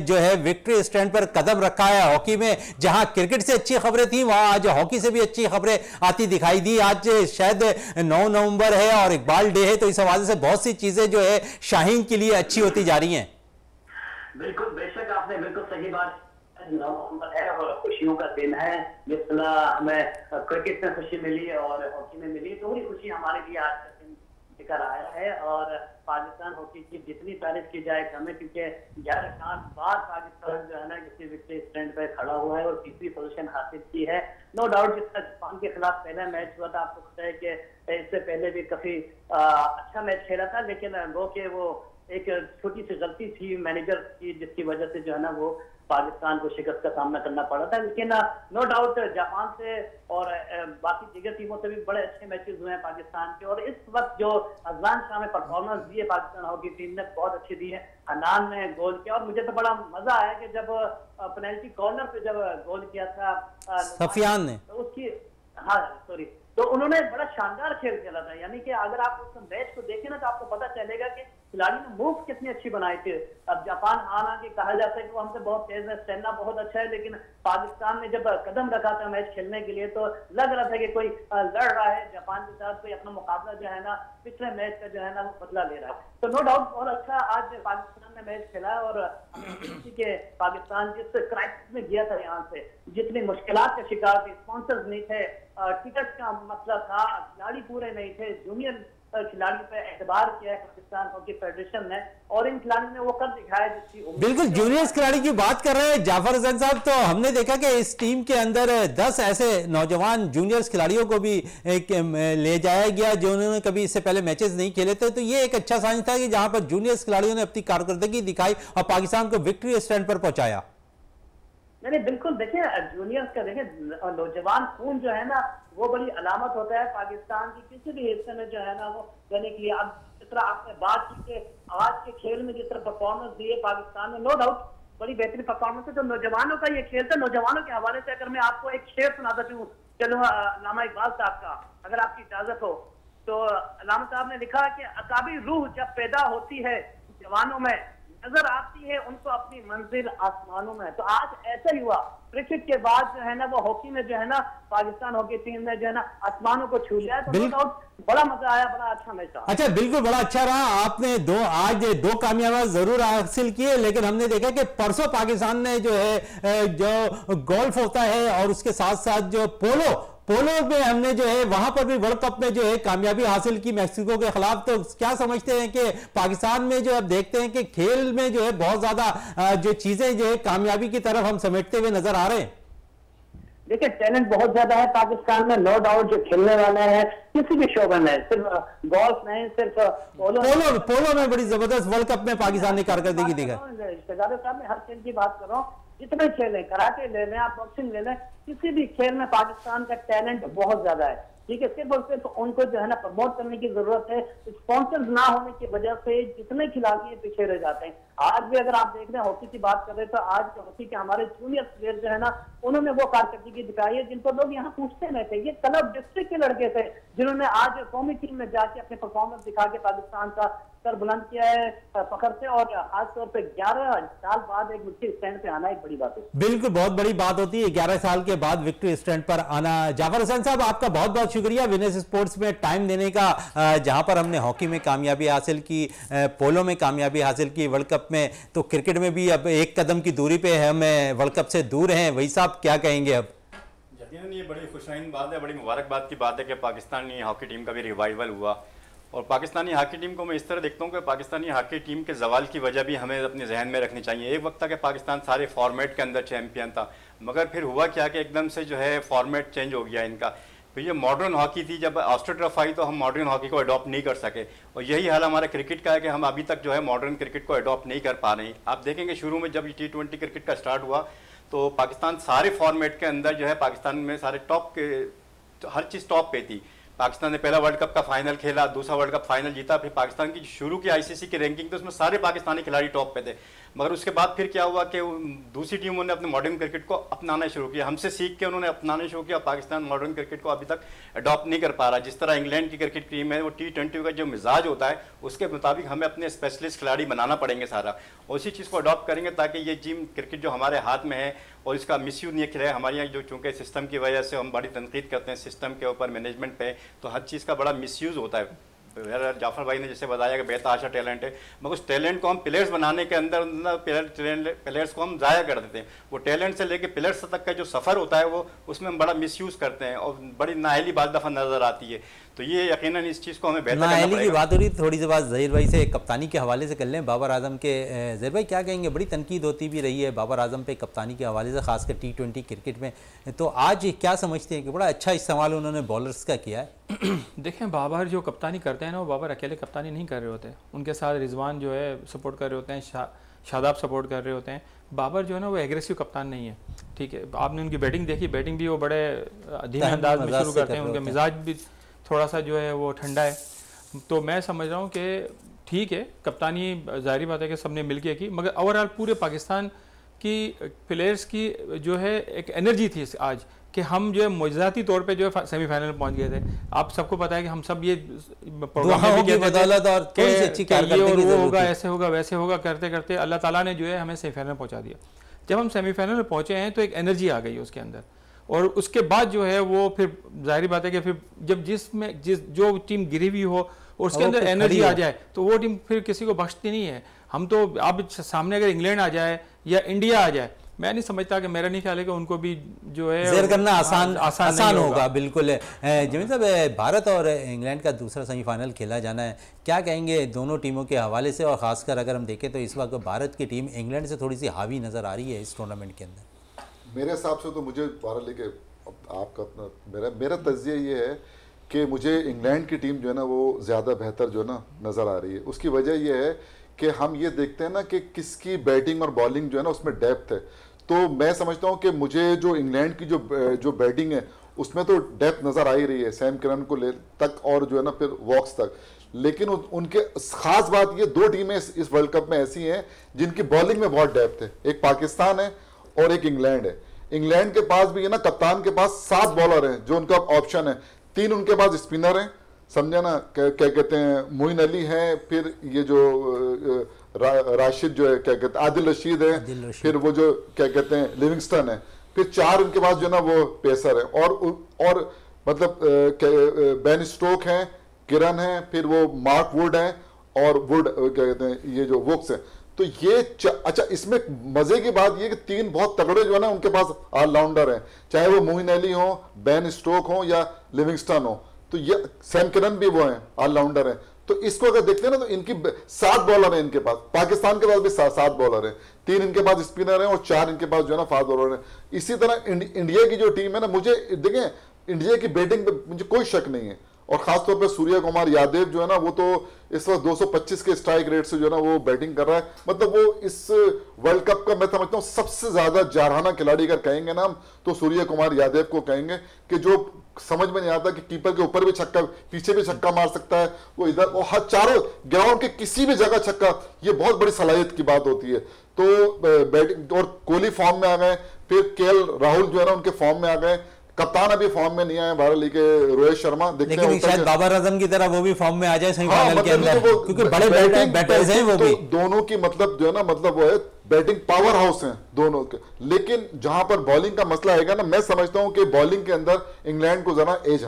जो है विक्ट्री स्टैंड पर कदम रखा है हॉकी में। जहां क्रिकेट से अच्छी खबरें थी वहां आज हॉकी से भी अच्छी खबरें आती दिखाई दी। आज शायद 9 नवंबर है और इकबाल डे है, तो इस हवाले से बहुत सी चीजें जो है शाहीन के लिए अच्छी होती जा रही हैं। बिल्कुल, बेशक आपने बिल्कुल सही बात, 9 नवंबर है और खुशियों का दिन है। जिस तरह हमें क्रिकेट में खुशी मिली और हॉकी में मिली, तो वही खुशी हमारे लिए आज का दिन लेकर आया है। और पाकिस्तान हॉकी की जितनी तारीफ की जाए हमें, क्योंकि 11 साल बाद पाकिस्तान जो है ना किसी विक्ट्री स्टैंड पर खड़ा हुआ है और तीसरी पोजीशन हासिल की है। नो डाउट जिस तरह जापान के खिलाफ पहला मैच हुआ था, आपको पता है कि इससे पहले भी काफी अच्छा मैच खेला था, लेकिन वो एक छोटी सी गलती थी मैनेजर की, जिसकी वजह से जो है ना वो पाकिस्तान को शिकस्त का सामना करना पड़ा था। लेकिन नो डाउट जापान से और बाकी दीगर टीमों से भी बड़े अच्छे मैचेस हुए हैं पाकिस्तान के। और इस वक्त जो अजलान शाह में परफॉर्मेंस दी है पाकिस्तान हॉकी टीम ने, बहुत अच्छी दी है। हनान ने गोल किया और मुझे तो बड़ा मजा आया कि जब पेनल्टी कॉर्नर पे जब गोल किया था सफियान ने, तो उसकी तो उन्होंने बड़ा शानदार खेल खेला था। यानी कि अगर आप उस मैच को देखें ना तो आपको पता चलेगा कि खिलाड़ी ने मूव कितनी अच्छी बनाई थी। अब जापान हालांकि कहा जाता है कि वो हमसे बहुत तेज है, स्टेमिना बहुत अच्छा है, लेकिन पाकिस्तान ने जब कदम रखा था मैच खेलने के लिए तो लग रहा था कि कोई लड़ रहा है जापान के साथ, कोई अपना मुकाबला जो है ना पिछले मैच का जो है ना वो बदला ले रहा है। तो नो डाउट बहुत अच्छा आज पाकिस्तान ने मैच खेला। और के पाकिस्तान जिस क्राइसिस में गया था, यहाँ से जितनी मुश्किलात का शिकार थे, स्पॉन्सर्स नहीं थे, टिकट का मसला था, खिलाड़ी पूरे नहीं थे, जूनियर खिलाड़ी पे एतबार किया है पाकिस्तान हॉकी फेडरेशन ने और इन खिलाड़ियों ने वो कर दिखाया जिसकी उम्मीद। बिल्कुल, जूनियर्स खिलाड़ी की बात कर रहे हैं जाफर हसन साहब, तो हमने देखा कि इस टीम के अंदर 10 ऐसे नौजवान जूनियर्स खिलाड़ियों को भी ले जाया गया जो उन्होंने कभी इससे पहले मैचेस नहीं खेले थे। तो ये एक अच्छा साइन था कि जहां पर जूनियर्स खिलाड़ियों ने अपनी कारकर्दगी दिखाई और पाकिस्तान को विक्ट्री स्टैंड पर पहुंचाया। नहीं बिल्कुल, देखिए जूनियर्स का देखिए नौजवान खून जो है ना वो बड़ी अलामत होता है पाकिस्तान की किसी भी हिस्से में जो है ना वो देने के लिए। अब जिस तरह आपने बात की कि आज के खेल में जिस तरह परफॉर्मेंस दी है पाकिस्तान में, नो डाउट बड़ी बेहतरीन परफॉर्मेंस है। तो नौजवानों का ये खेल था, नौजवानों के हवाले से अगर मैं आपको एक शेर सुनाता हूँ, चलो अल्लामा इकबाल साहब का, अगर आपकी इजाजत हो तो। अल्लामा साहब ने लिखा कि अकाबी रूह जब पैदा होती है जवानों में, नजर आती है उनको अपनी मंजिल आसमानों में। तो आज ऐसा ही हुआ, क्रिकेट के बाद जो है ना वो हॉकी में जो है ना पाकिस्तान हॉकी टीम ने जो है ना आसमानों को छू लिया है। तो बड़ा मजा आया, बड़ा अच्छा मैच था। अच्छा, बिल्कुल बड़ा अच्छा रहा। आपने आज दो कामयाबी जरूर हासिल किए, लेकिन हमने देखा कि परसों पाकिस्तान ने जो है जो गोल्फ होता है और उसके साथ साथ जो पोलो में हमने जो है वहां पर भी वर्ल्ड कप में जो है कामयाबी हासिल की मैक्सिको के खिलाफ। तो क्या समझते हैं कि पाकिस्तान में जो अब देखते हैं कि खेल में जो है बहुत ज्यादा जो चीजें जो है कामयाबी की तरफ हम समेटते हुए नजर आ रहे हैं? देखिए टैलेंट बहुत ज्यादा है पाकिस्तान में, नो डाउट। जो खेलने वाले हैं किसी भी शोबे में, सिर्फ गोल्फ नहीं, सिर्फ पोलो में बड़ी जबरदस्त वर्ल्ड कप में पाकिस्तान ने कारकर्दगी दिखाई। रिश्तेदारों साहब मैं हर खेल की बात कर रहा हूँ, जितने खेल है, कराटे ले लें आप, बॉक्सिंग ले लें, किसी भी खेल में पाकिस्तान का टैलेंट बहुत ज्यादा है। ठीक है, सिर्फ और सिर्फ उनको जो है ना प्रमोट करने की जरूरत है। स्पॉन्सर्स ना होने की वजह से जितने खिलाड़ी पीछे रह जाते हैं। आज भी अगर आप देख रहे हैं हॉकी की बात कर रहे हैं तो आज हॉकी के हमारे जूनियर प्लेयर जो है ना उन्होंने वो कारकर्दगी दिखाई है जिनको लोग यहाँ पूछते नहीं थे। ये क्लब डिस्ट्रिक्ट के लड़के थे जिन्होंने आज कौमी टीम में जाके अपने परफॉर्मेंस दिखा के पाकिस्तान का सर बुलंद किया है फखर से। और खासतौर पर 11 साल बाद एक विक्ट्री स्टैंड पे आना एक बड़ी बात है। बिल्कुल, बहुत बड़ी बात होती है 11 साल के बाद विक्ट्री स्टैंड पर आना। जाफर हसन साहब, आपका बहुत बहुत शुक्रिया विनर्स स्पोर्ट्स में टाइम देने का, जहां पर हमने हॉकी में कामयाबी हासिल की, पोलो में कामयाबी हासिल की, वर्ल्ड कप में, तो क्रिकेट में भी अब एक कदम की दूरी पे हम वर्ल्ड कप से दूर हैं। वही साहब क्या कहेंगे अब? यकीनन ये बड़ी खुशाइन बात है, बड़ी मुबारकबाद की बात है कि पाकिस्तानी हॉकी टीम का भी रिवाइवल हुआ। और पाकिस्तानी हॉकी टीम को मैं इस तरह देखता हूँ कि पाकिस्तानी हॉकी टीम के जवाल की वजह भी हमें अपने जहन में रखनी चाहिए। एक वक्त था कि पाकिस्तान सारे फॉर्मेट के अंदर चैंपियन था, मगर फिर हुआ क्या कि एकदम से जो है फॉर्मेट चेंज हो गया इनका। फिर ये मॉडर्न हॉकी थी, जब ऑस्ट्रोटर्फ आई तो हम मॉडर्न हॉकी को अडॉप्ट नहीं कर सके। और यही हाल हमारे क्रिकेट का है कि हम अभी तक जो है मॉडर्न क्रिकेट को अडॉप्ट नहीं कर पा रहे हैं। आप देखेंगे शुरू में जब T20 क्रिकेट का स्टार्ट हुआ तो पाकिस्तान सारे फॉर्मेट के अंदर जो है पाकिस्तान में सारे टॉप के हर चीज़ टॉप पे थी। पाकिस्तान ने पहला वर्ल्ड कप का फाइनल खेला, दूसरा वर्ल्ड कप फाइनल जीता। फिर पाकिस्तान की शुरू की ICC की रैंकिंग तो उसमें सारे पाकिस्तानी खिलाड़ी टॉप पे थे। मगर उसके बाद फिर क्या हुआ कि दूसरी टीमों ने अपने मॉडर्न क्रिकेट को अपनाना शुरू किया, हमसे सीख के उन्होंने अपनाना शुरू किया। पाकिस्तान मॉडर्न क्रिकेट को अभी तक अडॉप्ट नहीं कर पा रहा। जिस तरह इंग्लैंड की क्रिकेट टीम है वो T20 का जो मिजाज होता है उसके मुताबिक हमें अपने स्पेशलिस्ट खिलाड़ी बनाना पड़ेंगे सारा, उसी चीज़ को अडॉप्ट करेंगे ताकि ये टीम क्रिकेट जो हमारे हाथ में है और इसका मिसयूज नहीं किया है। हमारे यहाँ जो चूँकि सिस्टम की वजह से हम बड़ी तनकीद करते हैं सिस्टम के ऊपर, मैनेजमेंट पे, तो हर चीज़ का बड़ा मिसयूज होता है। जाफर भाई ने जैसे बताया कि बेतहाशा टैलेंट है, मगर उस टैलेंट को हम प्लेयर्स बनाने के अंदर प्लेयर्स को हम ज़ाया कर देते हैं। वो टैलेंट से लेके प्लेयर्स तक का जो सफ़र होता है वो उसमें हम बड़ा मिसयूज़ करते हैं और बड़ी नाअहली बात दफ़ा नज़र आती है। तो ये यकीनन इस चीज़ को हमें बेहतर करना पड़ेगा। की बात हो रही है, थोड़ी सी बात ज़हीर भाई से कप्तानी के हवाले से कर लें। बाबर आजम के ज़हीर भाई क्या कहेंगे? बड़ी तनकीद होती भी रही है बाबर आजम पे कप्तानी के हवाले से, खासकर T20 क्रिकेट में। तो आज क्या समझते हैं कि बड़ा अच्छा इस्तेमाल उन्होंने बॉलर्स का किया है? देखें, बाबर जो कप्तानी करते हैं ना, वो बाबर अकेले कप्तानी नहीं कर रहे होते, उनके साथ रिजवान जो है सपोर्ट कर रहे होते हैं, शादाब सपोर्ट कर रहे होते हैं। बाबर जो है ना वो एग्रेसिव कप्तान नहीं है, ठीक है। आपने उनकी बैटिंग देखी, बैटिंग भी वो बड़े धीमे अंदाज में शुरू करते हैं, उनका मिजाज भी थोड़ा सा जो है वो ठंडा है। तो मैं समझ रहा हूँ कि ठीक है, कप्तानी ज़ाहिर बात है कि सबने मिल के की, मगर ओवरऑल पूरे पाकिस्तान की प्लेयर्स की जो है एक एनर्जी थी आज कि हम जो है मुआजिज़ाती तौर पे जो है सेमीफाइनल में पहुंच गए थे। आप सबको पता है कि हम सब ये प्रोग्राम में भी बदौलत और थोड़ी सी अच्छी कारकर्दगी की वो जरूरत होगा, थी। ऐसे होगा, वैसे होगा, करते करते अल्लाह ताला ने जो है हमें सेमीफाइनल में पहुंचा दिया। जब हम सेमीफाइनल में पहुंचे हैं तो एक एनर्जी आ गई उसके अंदर, और उसके बाद जो है वो फिर जाहिर बात है कि फिर जब जो टीम गिरी हुई हो और उसके अंदर एनर्जी आ जाए तो वो टीम फिर किसी को बख्शती नहीं है। हम तो अब सामने अगर इंग्लैंड आ जाए या इंडिया आ जाए, मैं नहीं समझता कि, मेरा नहीं ख्याल है कि उनको भी जो है ज़ेर करना आसान होगा। बिल्कुल जमील साहब, भारत और इंग्लैंड का दूसरा सेमीफाइनल खेला जाना है, क्या कहेंगे दोनों टीमों के हवाले से? और ख़ासकर अगर हम देखें तो इस वक्त भारत की टीम इंग्लैंड से थोड़ी सी हावी नज़र आ रही है इस टूर्नामेंट के अंदर। मेरे हिसाब से तो मुझे भारत लेके आपका अपना मेरा तज्जिया ये है कि मुझे इंग्लैंड की टीम जो है ना वो ज़्यादा बेहतर जो है ना नज़र आ रही है। उसकी वजह यह है कि हम ये देखते हैं ना कि किसकी बैटिंग और बॉलिंग जो है ना उसमें डेप्थ है। तो मैं समझता हूं कि मुझे जो इंग्लैंड की जो बैटिंग है उसमें तो डेप्थ नज़र आ ही रही है, सैम करन को ले तक और जो है ना फिर वॉक्स तक। लेकिन उनके खास बात ये, दो टीमें इस वर्ल्ड कप में ऐसी हैं जिनकी बॉलिंग में बहुत डेप्थ है, एक पाकिस्तान है और एक इंग्लैंड है। इंग्लैंड के पास भी है ना, कप्तान के पास 7 बॉलर हैं जो उनका ऑप्शन है, 3 उनके पास स्पिनर हैं, समझे ना, क्या कहते हैं, मोइन अली हैं, फिर ये जो राशिद जो है क्या कहते हैं आदिल रशीद है, फिर वो जो क्या कहते हैं लिविंगस्टन है, फिर 4 उनके पास जो ना वो पेसर है, और मतलब बेन स्टोक हैं, किरण है, फिर वो मार्क वुड है और वुड क्या कहते हैं ये जो वुक्स है। तो ये अच्छा, इसमें मजे की बात ये कि 3 बहुत तगड़े जो है ना उनके पास ऑलराउंडर हैं, चाहे वो मोइन अली हो, बेन स्टोक हो या लिविंगस्टन हो। तो ये सैम करन भी वो हैं, ऑलराउंडर हैं। तो इसको अगर देखते हैं ना तो इनकी 7 बॉलर हैं इनके पास, पाकिस्तान के पास भी 7 बॉलर हैं, 3 इनके पास स्पिनर हैं और 4 इनके पास जो है ना फास्ट बॉलर हैं। इसी तरह इंडिया की जो टीम है ना, मुझे देखें इंडिया की बैटिंग पे मुझे कोई शक नहीं है, और खासतौर पे सूर्य कुमार यादव जो है ना वो तो इस वक्त 225 के स्ट्राइक रेट से जो है ना वो बैटिंग कर रहा है। मतलब वो इस वर्ल्ड कप का मैं समझता हूँ सबसे ज्यादा जारहाना खिलाड़ी अगर कहेंगे ना हम तो सूर्य कुमार यादव को कहेंगे, कि जो समझ में नहीं आता कि कीपर के ऊपर भी छक्का, पीछे भी छक्का मार सकता है, वो इधर और हर चारों ग्राउंड के किसी भी जगह छक्का, ये बहुत बड़ी सलाहियत की बात होती है। तो बैटिंग, और कोहली फॉर्म में आ गए, फिर केएल राहुल जो है ना उनके फॉर्म में आ गए, कप्तान अभी फॉर्म में नहीं आए भारत लीग के रोहित शर्मा, लेकिन शायद बाबर आजम की तरह वो भी फॉर्म में आ जाए सेमीफाइनल के अंदर, क्योंकि बड़े बैटर्स हैं वो भी। दोनों की मतलब जो है ना मतलब वो है बैटिंग पावर हाउस हैं दोनों के। लेकिन जहां पर बॉलिंग का मसला आएगा ना, मैं समझता हूं कि बॉलिंग के अंदर इंग्लैंड को जरा एज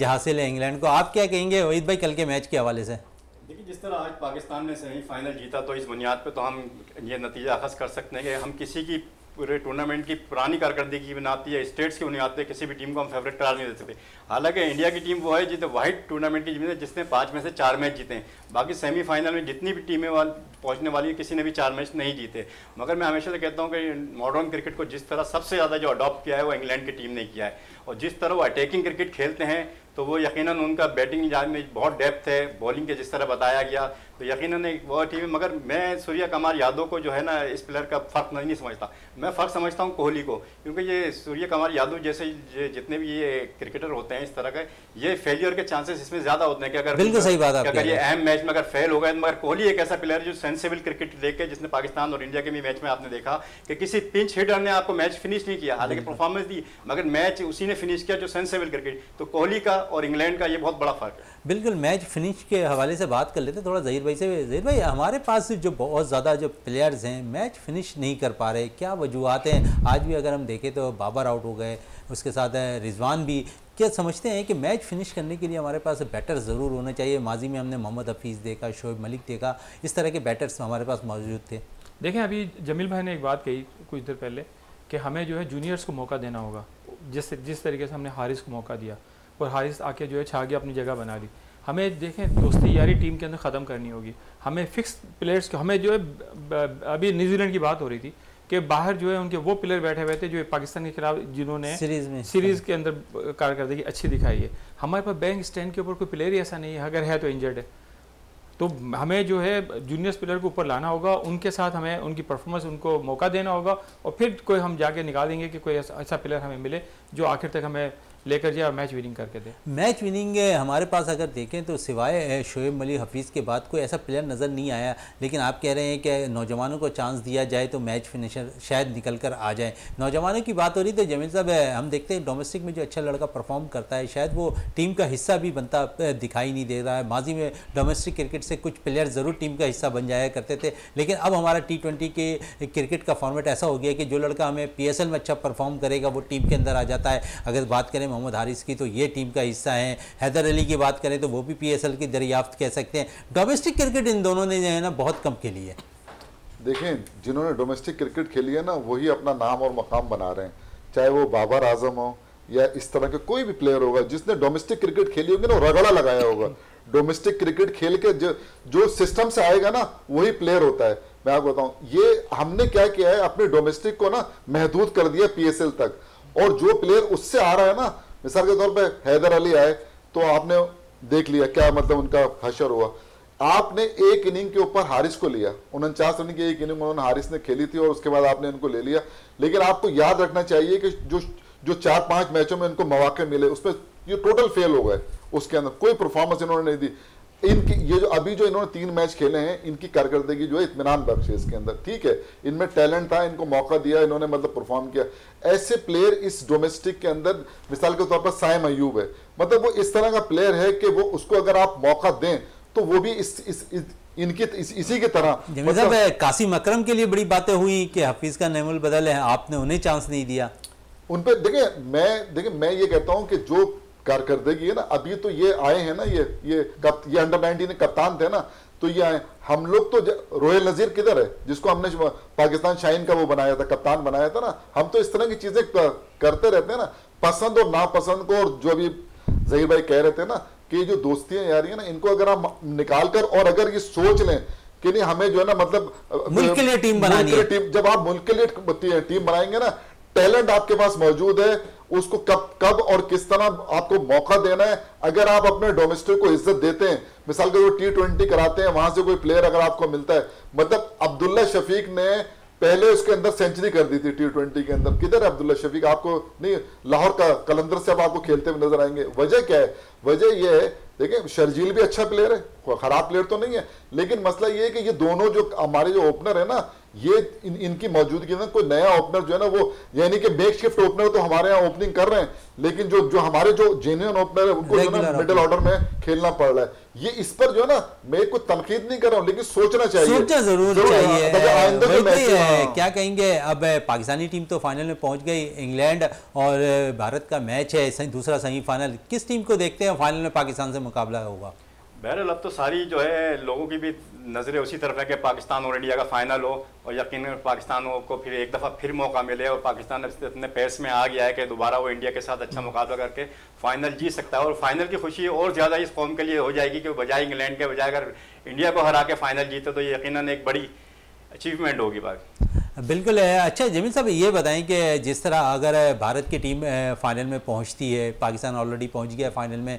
हासिल है इंग्लैंड को। आप क्या कहेंगे वहीद भाई कल के मैच के हवाले से? देखिए, जिस तरह आज पाकिस्तान ने सेमीफाइनल जीता, तो इस बुनियाद पे तो हम ये नतीजा अखज़ कर सकते हैं कि हम किसी की पूरे टूर्नामेंट की पुरानी कारकर्दगी की बनाती है, स्टेट्स की बुनियाद पे किसी भी टीम को हम फेवरेट करार नहीं दे सकते। हालांकि इंडिया की टीम वो है जिसने वाइड टूर्नामेंट की जीते, जिसने 5 में से 4 मैच जीते हैं। बाकी सेमीफाइनल में जितनी भी टीमें पहुंचने वाली है, किसी ने भी 4 मैच नहीं जीते। मगर मैं हमेशा से कहता हूं कि मॉडर्न क्रिकेट को जिस तरह सबसे ज़्यादा जो अडॉप्ट किया है वो इंग्लैंड की टीम ने किया है, और जिस तरह वो अटैकिंग क्रिकेट खेलते हैं तो वो यकीनन उनका बैटिंग में बहुत डेप्थ है, बॉलिंग के जिस तरह बताया गया तो यकीनन एक वो टीम है। मगर मैं सूर्य कुमार यादव को जो है ना इस प्लेयर का फ़र्क नहीं समझता, मैं फ़र्क समझता हूँ कोहली को, क्योंकि ये सूर्य कुमार यादव जैसे जितने भी ये क्रिकेटर होते हैं इस तरह के, ये फेलियर के चांसेस इसमें ज़्यादा होते हैं कि अगर बिल्कुल सही बात अगर ये अहम मैच में अगर फेल हो गए। मगर कोहली एक ऐसा प्लेयर जो सेंसिबल क्रिकेट लेके, जिसने पाकिस्तान और इंडिया के भी मैच में आपने देखा कि किसी पिंच हिटर ने आपको मैच फिनिश नहीं किया, हालांकि परफॉर्मेंस दी मगर मैच उसी ने फिनिश किया जो सेंसिबल क्रिकेट। तो कोहली का और इंग्लैंड का ये बहुत बड़ा फर्क है। बिल्कुल, मैच फिनिश के हवाले से बात कर लेते थोड़ा ज़हीर भाई से। ज़हीर भाई, हमारे पास जो बहुत ज़्यादा जो प्लेयर्स हैं मैच फिनिश नहीं कर पा रहे, क्या वजूहत हैं? आज भी अगर हम देखें तो बाबर आउट हो गए, उसके साथ रिजवान भी। क्या समझते हैं कि मैच फिनिश करने के लिए हमारे पास बैटर ज़रूर होने चाहिए? माजी में हमने मोहम्मद हफीज़ देखा, शोएब मलिक देखा, इस तरह के बैटर्स हमारे पास मौजूद थे। देखें, अभी जमील भाई ने एक बात कही कुछ देर पहले कि हमें जो है जूनियर्स को मौका देना होगा, जिस तरीके से हमने हारिस को मौका दिया और हारिस आके जो है छा गया, अपनी जगह बना दी। हमें देखें दोस्ती यारी टीम के अंदर ख़त्म करनी होगी, हमें फिक्स प्लेयर्स को, हमें जो है अभी न्यूजीलैंड की बात हो रही थी, कि बाहर जो है उनके वो प्लेयर बैठे हुए थे जो पाकिस्तान के खिलाफ जिन्होंने सीरीज के अंदर कारकर्दगी अच्छी दिखाई है। हमारे पास बैंक स्टैंड के ऊपर कोई प्लेयर ही ऐसा नहीं है, अगर है तो इंजर्ड है। तो हमें जो है जूनियर्स प्लेयर को ऊपर लाना होगा, उनके साथ हमें उनकी परफॉर्मेंस उनको मौका देना होगा और फिर कोई हम जाके निकालेंगे कि कोई ऐसा प्लेयर हमें मिले जो आखिर तक हमें लेकर जाए और मैच विनिंग करके दे। मैच विनिंग हमारे पास अगर देखें तो सिवाय शोएब मलिक हफीज़ के बाद कोई ऐसा प्लेयर नज़र नहीं आया, लेकिन आप कह रहे हैं कि नौजवानों को चांस दिया जाए तो मैच फिनिशर शायद निकल कर आ जाए। नौजवानों की बात हो रही तो जमील साहब हम देखते हैं डोमेस्टिक में जो अच्छा लड़का परफॉर्म करता है शायद वो टीम का हिस्सा भी बनता दिखाई नहीं दे रहा है। माजी में डोमेस्टिक क्रिकेट से कुछ प्लेयर ज़रूर टीम का हिस्सा बन जाया करते थे, लेकिन अब हमारा T20 के क्रिकेट का फॉर्मेट ऐसा हो गया कि जो लड़का हमें PSL में अच्छा परफॉर्म करेगा वो टीम के अंदर आ जाता है। अगर बात करें मोहम्मद हारिस की तो ये टीम का हिस्सा है, हैदर अली की बात करें तो वो भी PSL की दरियाफ्त कह सकते हैं। डोमेस्टिक क्रिकेट इन दोनों ने जो है ना बहुत कम खेली है। देखें जिन्होंने डोमेस्टिक क्रिकेट खेली है ना वही अपना नाम और मकाम बना रहे हैं, चाहे वो बाबर आजम हो या इस तरह के कोई भी प्लेयर होगा जिसने डोमेस्टिक क्रिकेट खेली होगी ना रगड़ा लगाया होगा। डोमेस्टिक क्रिकेट खेल के जो सिस्टम से आएगा ना वही प्लेयर होता है। मैं आपको बताऊं ये हमने क्या किया है, अपने डोमेस्टिक को ना महदूद कर दिया PSL तक, और जो प्लेयर उससे आ रहा है ना, मिसाल के तौर पे हैदर अली आए तो आपने देख लिया क्या मतलब उनका हशर हुआ। आपने एक इनिंग के ऊपर हारिस को लिया, 49 रन की एक इनिंग उन्होंने हारिस ने खेली थी और उसके बाद आपने इनको ले लिया। लेकिन आपको याद रखना चाहिए कि जो 4-5 मैचों में इनको मौके मिले उसमें ये टोटल फेल हो गए, उसके अंदर कोई परफॉर्मेंस इन्होंने नहीं दी। इनकी ये जो अभी जो इन्होंने 3 मैच खेले हैं इनकी कारकर्दगी जो है इत्मीनान बख्श है इसके अंदर, ठीक है। इनमें टैलेंट था, इनको मौका दिया, इन्होंने मतलब परफॉर्म किया। ऐसे प्लेयर इस डोमेस्टिक के अंदर मिसाल के तौर पर साइम अयूब है, मतलब वो इस तरह का प्लेयर है कि वो उसको अगर आप मौका दें तो वो भी इसी की तरह। मतलब कासिम अकरम के लिए बड़ी बातें हुई कि हफीज का नेमुल बदल है, आपने उन्हें चांस नहीं दिया। उन पे देखिए मैं ये कहता हूं कि जो कारकर्दगी है ना, अभी तो ये आए हैं ना, ये अंडर 19 कप्तान थे ना, तो ये आए। हम लोग तो रोयल नजीर किधर है जिसको हमने पाकिस्तान शाइन का वो बनाया था, कप्तान बनाया था ना। हम तो इस तरह की चीजें करते रहते हैं ना, पसंद और नापसंद को। और जो अभी जहीर भाई कह रहे थे ना कि जो दोस्तियां यारी है ना, इनको अगर हम निकाल कर और अगर ये सोच लें कि नहीं हमें जो है ना मतलब मुल्क के लिए टीम बनानी है, जब आप मुल्क के लिए टीम बनाएंगे ना, टैलेंट आपके पास मौजूद है, उसको कब और किस तरह आपको मौका देना है। अगर आप अपने डोमेस्टिक को इज्जत देते हैं, मिसाल के वो T20 कराते हैं, वहां से कोई प्लेयर अगर आपको मिलता है, मतलब अब्दुल्ला शफीक ने पहले उसके अंदर सेंचुरी कर दी थी T20 के अंदर। किधर है अब्दुल्ला शफीक? आपको नहीं, लाहौर का कलंदर से अब आपको खेलते हुए नजर आएंगे। वजह क्या है? वजह यह है, देखिए शर्जील भी अच्छा प्लेयर है, खराब प्लेयर तो नहीं है, लेकिन मसला ये है कि ये दोनों जो हमारे जो ओपनर है ना, ये इनकी मौजूदगी में कोई नया ओपनर जो है ना वो, यानी कि मेकशिफ्ट ओपनर तो हमारे यहाँ ओपनिंग कर रहे हैं, लेकिन जो हमारे जो जेन्युइन ओपनर है उनको जो ना मिडिल ऑर्डर में खेलना पड़ रहा है। ये इस पर जो है ना मैं कोई तनकीद नहीं कर रहा हूँ, लेकिन सोचना चाहिए, सोचना जरूर चाहिए। क्या कहेंगे, अब पाकिस्तानी टीम तो फाइनल में पहुंच गई, इंग्लैंड और भारत का मैच है दूसरा सेमीफाइनल। किस टीम को देखते हैं फाइनल में पाकिस्तान से मुकाबला होगा? बहरहाल अब तो सारी जो है लोगों की भी नज़रें उसी तरफ है कि पाकिस्तान और इंडिया का फाइनल हो और यकीनन पाकिस्तान को फिर एक दफ़ा फिर मौका मिले, और पाकिस्तान अपने पेस में आ गया है कि दोबारा वो इंडिया के साथ अच्छा मुकाबला करके फाइनल जीत सकता है। और फाइनल की खुशी और ज़्यादा इस कौम के लिए हो जाएगी कि बजाय इंग्लैंड के बजाय अगर इंडिया को हरा के फाइनल जीते तो ये यकीनन एक बड़ी अचीवमेंट होगी बाकी। बिल्कुल है। अच्छा जमील साहब ये बताएं कि जिस तरह अगर भारत की टीम फाइनल में पहुंचती है, पाकिस्तान ऑलरेडी पहुंच गया फाइनल में,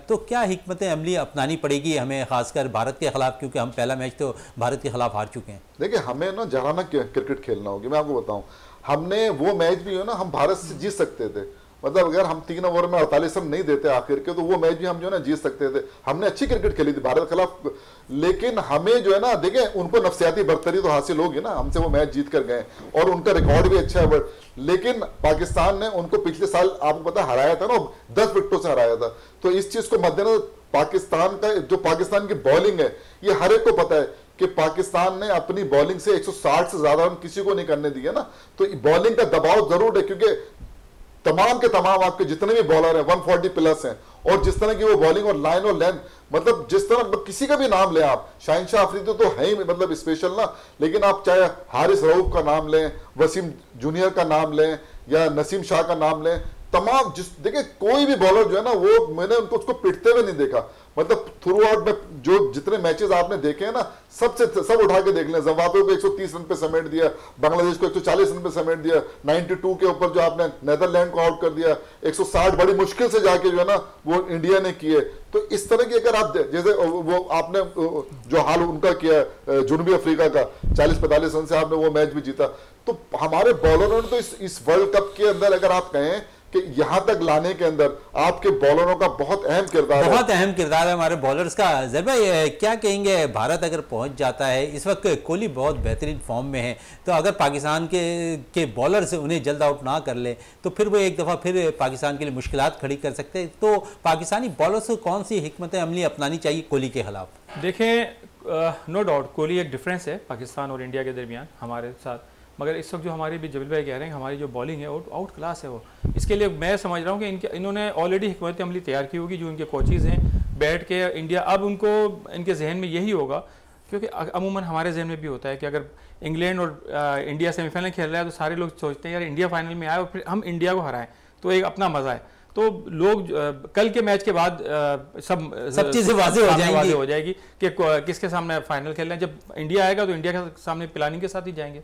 तो क्या हिकमत अमली अपनानी पड़ेगी हमें, खासकर भारत के खिलाफ, क्योंकि हम पहला मैच तो भारत के खिलाफ हार चुके हैं। देखिए हमें ना जराना क्रिकेट खेलना होगी। मैं आपको बताऊं, हमने वो मैच भी हो ना हम भारत से जीत सकते थे, मतलब अगर हम 3 ओवर में 48 रन नहीं देते आखिर के, तो वो मैच भी हम जो है ना जीत सकते थे। हमने अच्छी क्रिकेट खेली थी भारत के खिलाफ, लेकिन हमें जो है ना देखें उनको नफसियाती बरतरी तो हासिल होगी ना, हमसे वो मैच जीत कर गए और उनका रिकॉर्ड भी अच्छा है। लेकिन पाकिस्तान ने उनको पिछले साल आपको पता हराया था ना, 10 विकेटों से हराया था। तो इस चीज को मद्देनजर पाकिस्तान का जो पाकिस्तान की बॉलिंग है, ये हर एक को पता है कि पाकिस्तान ने अपनी बॉलिंग से 160 से ज्यादा रन किसी को नहीं करने दिए ना। तो बॉलिंग का दबाव जरूर है, क्योंकि तमाम के तमाम आपके जितने भी बॉलर हैं 140 प्लस हैं, और जिस तरह की वो बॉलिंग और लाइन और लेंथ, मतलब जिस तरह किसी का भी नाम लें आप, शाहिन शाह अफरीदी तो है ही मतलब स्पेशल ना, लेकिन आप चाहे हारिस रऊफ का नाम लें, वसीम जूनियर का नाम लें या नसीम शाह का नाम लें, तमाम देखिए कोई भी बॉलर जो है ना वो मैंने उसको पिटते हुए नहीं देखा। मतलब थ्रू आउट में जो जितने मैचेस आपने देखे हैं ना, सब उठा के देख लें। जिम्बाब्वे को 130 रन पे समेट दिया, बांग्लादेश को 140 रन पे समेट दिया, 92 के ऊपर जो आपने नेदरलैंड को आउट कर दिया, 160 बड़ी मुश्किल से जाके जो है ना वो इंडिया ने किए। तो इस तरह की अगर आप जैसे वो आपने जो हाल उनका किया जनूबी अफ्रीका का 40-45 रन से आपने वो मैच भी जीता, तो हमारे बॉलरों ने तो इस वर्ल्ड कप के अंदर अगर आप कहें कि यहां तक लाने के अंदर आपके बॉलरों का बहुत अहम किरदार है। बहुत अहम किरदार है हमारे बॉलर्स का। ज़र भाई क्या कहेंगे, भारत अगर पहुंच जाता है, इस वक्त कोहली बहुत बेहतरीन फॉर्म में है, तो अगर पाकिस्तान के बॉलर्स उन्हें जल्द आउट ना कर ले तो फिर वो एक दफ़ा फिर पाकिस्तान के लिए मुश्किलात खड़ी कर सकते हैं। तो पाकिस्तानी बॉलर्स को कौन सी हिकमत अमली अपनानी चाहिए कोहली के खिलाफ? देखें, नो डाउट कोहली एक डिफरेंस है पाकिस्तान और इंडिया के दरमियान हमारे साथ, मगर इस वक्त जो हमारे भी जबील भाई कह रहे हैं हमारी जो बॉलिंग है वो आउट क्लास है। वो इसके लिए मैं समझ रहा हूँ कि इन्होंने ऑलरेडी हिकमत अमली तैयार की होगी, जो इनके कोचेज़ हैं बैठ के इंडिया, अब उनको इनके जहन में यही होगा, क्योंकि अमूमन हमारे जहन में भी होता है कि अगर इंग्लैंड और इंडिया सेमीफाइनल खेल रहा है तो सारे लोग सोचते हैं यार इंडिया फाइनल में आए और फिर हम इंडिया को हराएं तो एक अपना मज़ा है। तो लोग कल के मैच के बाद सब चीज़ें वाज़ेह हो जाएगी कि किसके सामने फाइनल खेल रहे हैं। जब इंडिया आएगा तो इंडिया के सामने प्लानिंग के साथ ही जाएंगे।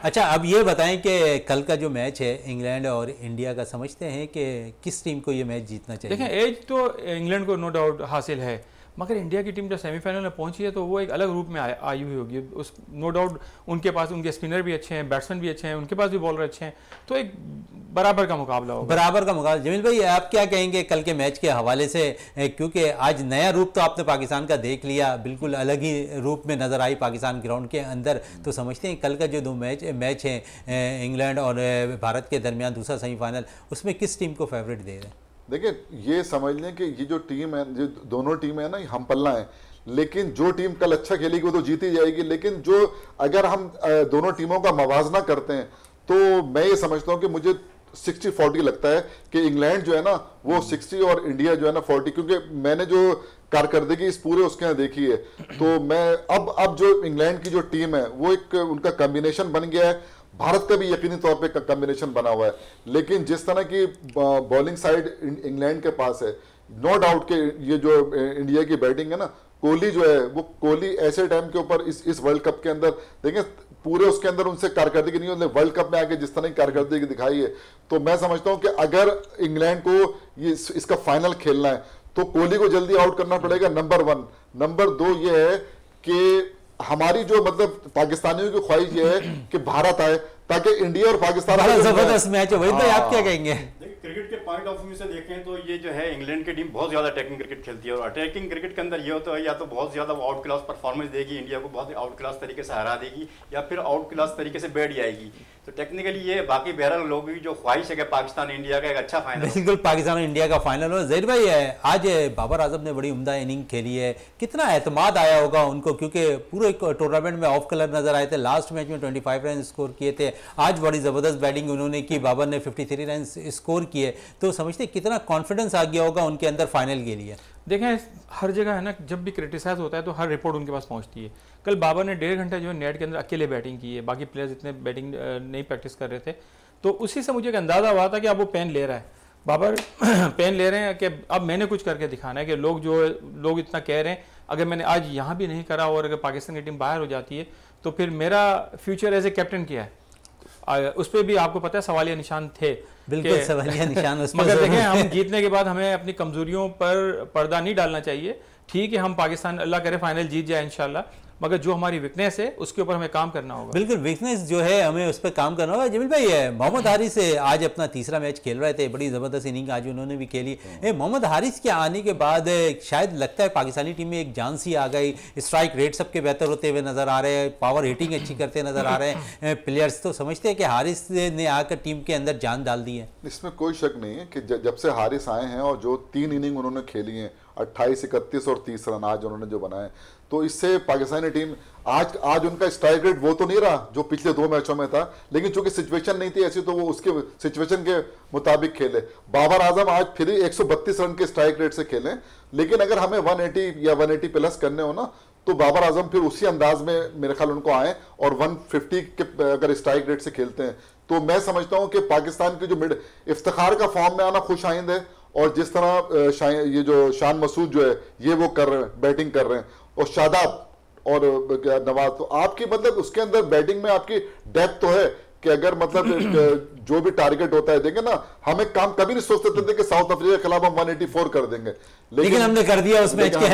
अच्छा, अब ये बताएं कि कल का जो मैच है इंग्लैंड और इंडिया का, समझते हैं कि किस टीम को ये मैच जीतना चाहिए? देखें, एज तो इंग्लैंड को नो डाउट हासिल है, मगर इंडिया की टीम जब सेमीफाइनल में पहुंची है तो वो एक अलग रूप में आई हुई होगी। उस नो डाउट उनके पास उनके स्पिनर भी अच्छे हैं, बैट्समैन भी अच्छे हैं, उनके पास भी बॉलर अच्छे हैं, तो एक बराबर का मुकाबला होगा। बराबर का मुकाबला। जमील भाई, आप क्या कहेंगे कल के मैच के हवाले से, क्योंकि आज नया रूप तो आपने पाकिस्तान का देख लिया, बिल्कुल अलग ही रूप में नज़र आई पाकिस्तान ग्राउंड के अंदर, तो समझते हैं कल का जो दो मैच हैं इंग्लैंड और भारत के दरमियान दूसरा सेमीफाइनल, उसमें किस टीम को फेवरेट दे रहे हैं? देखिए, ये समझ लें कि ये जो टीम है, जो दोनों टीमें हैं ना, ये हम पल्ला है, लेकिन जो टीम कल अच्छा खेलेगी वो तो जीती जाएगी। लेकिन जो अगर हम दोनों टीमों का मवाजना करते हैं तो मैं ये समझता हूँ कि मुझे 60-40 लगता है कि इंग्लैंड जो है ना वो 60 और इंडिया जो है ना 40, क्योंकि मैंने जो कारकर्दगी इस पूरे उसके यहाँ देखी है, तो मैं अब जो इंग्लैंड की जो टीम है वो एक उनका कॉम्बिनेशन बन गया है, भारत का भी यकीनी तौर पे कॉम्बिनेशन बना हुआ है। लेकिन जिस तरह की बॉलिंग साइड इंग्लैंड के पास है, नो डाउट के ये जो इंडिया की बैटिंग है ना, कोहली जो है वो कोहली ऐसे टाइम के ऊपर इस वर्ल्ड कप के अंदर देखें पूरे उसके अंदर उनसे कारकर्दगी नहीं होती, वर्ल्ड कप में आके जिस तरह की कारकर्दगी दिखाई है, तो मैं समझता हूं कि अगर इंग्लैंड को ये इसका फाइनल खेलना है तो कोहली को जल्दी आउट करना पड़ेगा, नंबर 1। नंबर 2 ये है कि हमारी जो मतलब पाकिस्तानियों की ख्वाहिश ये है कि भारत आए ताकि इंडिया और पाकिस्तान जबरदस्त मैच है। वही तो आप क्या कहेंगे? क्रिकेट के पॉइंट ऑफ व्यू से देखें तो ये जो है इंग्लैंड की टीम बहुत ज़्यादा अटैकिंग क्रिकेट खेलती है, और अटैकिंग क्रिकेट के अंदर ये होता है या तो बहुत ज़्यादा वो आउट क्लास परफॉर्मेंस देगी, इंडिया को बहुत आउट क्लास तरीके से हरा देगी, या फिर आउट क्लास तरीके से बैठ जाएगी। तो टेक्निकली ये बाकी बहरहाल लोगों की जो ख्वाहिश है कि पाकिस्तान इंडिया का एक अच्छा फाइनल, बिल्कुल पाकिस्तान और इंडिया का फाइनल हो। ज़हीर भाई, आज बाबर आजम ने बड़ी उम्दा इनिंग खेली है, कितना एतमाद आया होगा उनको, क्योंकि पूरे टूर्नामेंट में ऑफ कलर नजर आए थे, लास्ट मैच में 25 रन स्कोर किए थे, आज बड़ी ज़बरदस्त बैटिंग उन्होंने की, बाबर ने 53 रन स्कोर किए, तो समझते कितना कॉन्फिडेंस आ गया होगा उनके अंदर फाइनल के लिए? देखें, हर जगह है ना, जब भी क्रिटिसाइज होता है तो हर रिपोर्ट उनके पास पहुंचती है। कल बाबर ने 1.5 घंटे जो है नेट के अंदर अकेले बैटिंग की है, बाकी प्लेयर्स इतने बैटिंग नहीं प्रैक्टिस कर रहे थे, तो उसी से मुझे एक अंदाज़ा हुआ था कि अब वो पेन ले रहा है, बाबर पेन ले रहे हैं कि अब मैंने कुछ करके दिखाना है, कि लोग इतना कह रहे हैं, अगर मैंने आज यहाँ भी नहीं करा और अगर पाकिस्तान की टीम बाहर हो जाती है तो फिर मेरा फ्यूचर एज ए कैप्टन क्या है, उस पर भी आपको पता है सवालिया निशान थे। बिल्कुल सवालिया निशान उस पर। मगर देखें, हम जीतने के बाद हमें अपनी कमजोरियों पर पर्दा नहीं डालना चाहिए। ठीक है, हम पाकिस्तान अल्लाह करे फाइनल जीत जाए इंशाल्लाह, मगर जो हमारी वीकनेस है उसके ऊपर हमें काम करना होगा। बिल्कुल, वीकनेस जो है हमें उस पर काम करना होगा। जमील भाई, मोहम्मद हारिस आज अपना तीसरा मैच खेल रहे थे, बड़ी ज़बरदस्त इनिंग आज उन्होंने भी खेली। मोहम्मद हारिस के आने के बाद शायद लगता है पाकिस्तानी टीम में एक जान सी आ गई, स्ट्राइक रेट सबके बेहतर होते हुए नज़र आ रहे हैं, पावर हिटिंग अच्छी करते नज़र आ रहे हैं प्लेयर्स, तो समझते हैं कि हारिस ने आकर टीम के अंदर जान डाल दी है। इसमें कोई शक नहीं है कि जब से हारिस आए हैं और जो 3 इनिंग उन्होंने खेली हैं, 28, 31 और 30 रन आज उन्होंने जो बनाए, तो इससे पाकिस्तानी टीम आज उनका स्ट्राइक रेट वो तो नहीं रहा जो पिछले 2 मैचों में था, लेकिन चूंकि सिचुएशन नहीं थी ऐसी तो वो उसके सिचुएशन के मुताबिक खेले। बाबर आजम आज फिर 132 रन के स्ट्राइक रेट से खेले, लेकिन अगर हमें 180 या 180 प्लस करने हो ना तो बाबर आजम फिर उसी अंदाज में मेरे ख्याल उनको आए और 150 के अगर स्ट्राइक रेट से खेलते हैं तो मैं समझता हूं कि पाकिस्तान की जो मिड इफ्तिखार का फॉर्म में आना खुश आइंद है, और जिस तरह ये जो शान मसूद जो है ये वो कर रहे हैं, बैटिंग कर रहे हैं, और शादाब और नवाज, तो आपकी मतलब उसके अंदर बैटिंग में आपकी डेप्थ तो है कि अगर मतलब जो भी टारगेट होता है, देंगे ना, हमें काम कभी नहीं सोचते थे कि साउथ अफ्रीका के खिलाफ हम 184 कर देंगे, लेकिन हमने कर दिया उस मैच के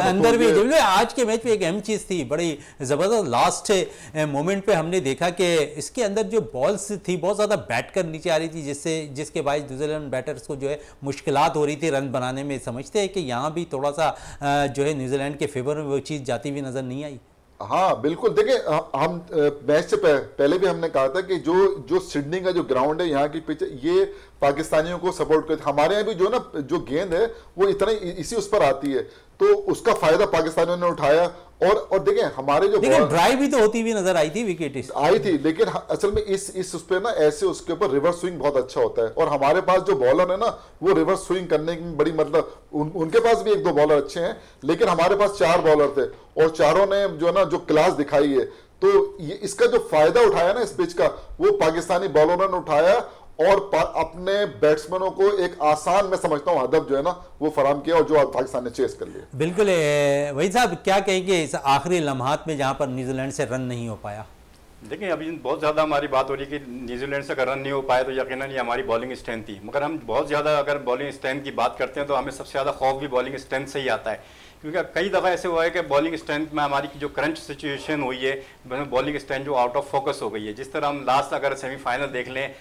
अंदर भी। आज के मैच में एक अहम चीज थी, बड़ी जबरदस्त लास्ट मोमेंट पे हमने देखा कि इसके अंदर जो बॉल्स थी बहुत ज्यादा बैट कर नीचे आ रही थी, जिसके बाद न्यूजीलैंड बैटर्स को जो है मुश्किलात हो रही थी रन बनाने में। समझते हैं कि यहाँ भी थोड़ा सा जो है न्यूजीलैंड के फेवर में वो चीज़ जाती हुई नजर नहीं आई। हाँ बिल्कुल, देखिए हम मैच से पहले भी हमने कहा था कि जो सिडनी का जो ग्राउंड है, यहाँ की पिच, ये पाकिस्तानियों को सपोर्ट करती है। हमारे यहाँ भी जो ना जो गेंद है वो इतना इसी उस पर आती है, तो उसका फायदा पाकिस्तानियों ने उठाया। और देखिए हमारे जो ड्राइव भी तो होती हुई नजर आई थी, विकेट आई थी, लेकिन असल में इस उस पे ना ऐसे उसके ऊपर रिवर्स स्विंग बहुत अच्छा होता है, और हमारे पास जो बॉलर है ना वो रिवर्स स्विंग करने की बड़ी मतलब उनके पास भी 1-2 बॉलर अच्छे हैं, लेकिन हमारे पास 4 बॉलर थे और चारों ने जो है ना जो क्लास दिखाई है, तो ये इसका जो फायदा उठाया ना इस पिच का, वो पाकिस्तानी बॉलरों ने उठाया और अपने बैट्समैनों को एक आसान, मैं समझता हूं, हदफ जो है ना वो फराम किया, और जो पाकिस्तान ने चेस कर लिया। बिल्कुल वही साहब, क्या कहेंगे इस आखिरी लम्हात में जहां पर न्यूजीलैंड से रन नहीं हो पाया? देखिए अभी बहुत ज़्यादा हमारी बात हो रही है कि न्यूजीलैंड से अगर रन नहीं हो पाए तो यकीनन ये हमारी बॉलिंग स्ट्रेंथ थी, मगर हम बहुत ज़्यादा अगर बॉलिंग स्ट्रेंथ की बात करते हैं तो हमें सबसे ज़्यादा खौफ भी बॉलिंग स्ट्रेंथ से ही आता है, क्योंकि कई दफ़ा ऐसे हुआ है कि बॉलिंग स्ट्रेंथ में हमारी जो करंट सिचुएशन हुई है, बॉलिंग स्ट्रेंथ जो आउट ऑफ फोकस हो गई है। जिस तरह हम लास्ट अगर सेमीफाइनल देख लें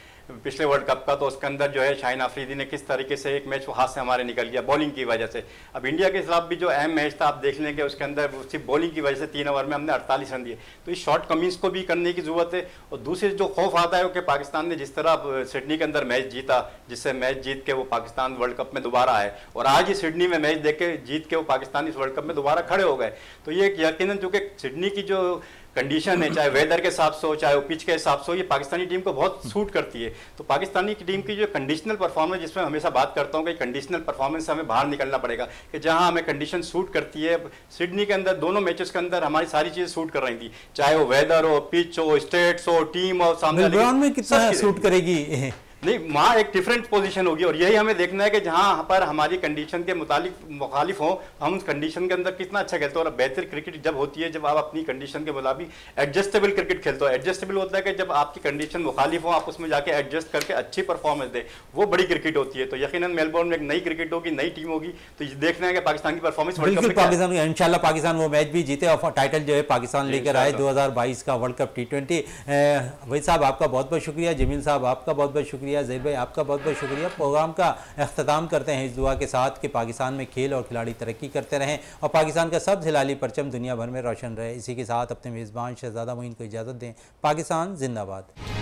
पिछले वर्ल्ड कप का, तो उसके अंदर जो है शाहीन अफरीदी ने किस तरीके से एक मैच वो हाथ से हमारे निकल गया बॉलिंग की वजह से। अब इंडिया के खिलाफ भी जो अहम मैच था, आप देख लेंगे उसके अंदर सिर्फ बॉलिंग की वजह से 3 ओवर में हमने 48 रन दिए, तो इस शॉर्ट कमीज को भी करने की जरूरत है। और दूसरे जो खौफ आता है कि पाकिस्तान ने जिस तरह सिडनी के अंदर मैच जीता, जिससे मैच जीत के वो पाकिस्तान वर्ल्ड कप में दोबारा आए, और आज ही सिडनी में मैच देख के जीत के वो पाकिस्तान इस वर्ल्ड कप में दोबारा खड़े हो गए, तो ये यकीनन चूंकि सिडनी की जो कंडीशन है, चाहे वेदर के हिसाब से हो, चाहे वो पिच के हिसाब से हो, ये पाकिस्तानी टीम को बहुत सूट करती है। तो पाकिस्तानी की टीम की जो कंडीशनल परफॉर्मेंस, जिसमें हमेशा बात करता हूँ कि कंडीशनल परफॉर्मेंस से हमें बाहर निकलना पड़ेगा, कि जहां हमें कंडीशन सूट करती है। सिडनी के अंदर दोनों मैचेस के अंदर हमारी सारी चीजें सूट कर रही थी, चाहे वो वेदर हो, पिच हो, स्टेट्स हो, टीम हो, सामने में कितना सूट करेगी नहीं, वहाँ एक डिफरेंट पोजीशन होगी, और यही हमें देखना है कि जहाँ पर हमारी कंडीशन के मुखालिफ हो, हम उस कंडीशन के अंदर कितना अच्छा खेलते हो। और बेहतर क्रिकेट जब होती है जब आप अपनी कंडीशन के मुताबिक एडजस्टेबल क्रिकेट खेलते हो। एडजस्टेबल होता है कि जब आपकी कंडीशन मुखालिफ हो, आप उसमें जाके एडजस्ट करके अच्छी परफॉर्मेंस दे, वो बड़ी क्रिकेट होती है। तो यकीनन मेलबोर्न में एक नई क्रिकेट होगी, नई टीम होगी, तो ये देखना है कि पाकिस्तान की परफॉर्मेंस पाकिस्तान इंशाल्लाह पाकिस्तान वो मैच भी जीते और टाइटल जो है पाकिस्तान लेकर आए 2022 का वर्ल्ड कप T20। वही साहब आपका बहुत बहुत शुक्रिया, जमील साहब आपका बहुत बहुत शुक्रिया, ज़हीर भाई आपका बहुत बहुत शुक्रिया। प्रोग्राम का अख्ताम करते हैं इस दुआ के साथ कि पाकिस्तान में खेल और खिलाड़ी तरक्की करते रहें और पाकिस्तान का सब हिलाली परचम दुनिया भर में रोशन रहे। इसी के साथ अपने मेज़बान शहजादा मोइन को इजाज़त दें। पाकिस्तान जिंदाबाद।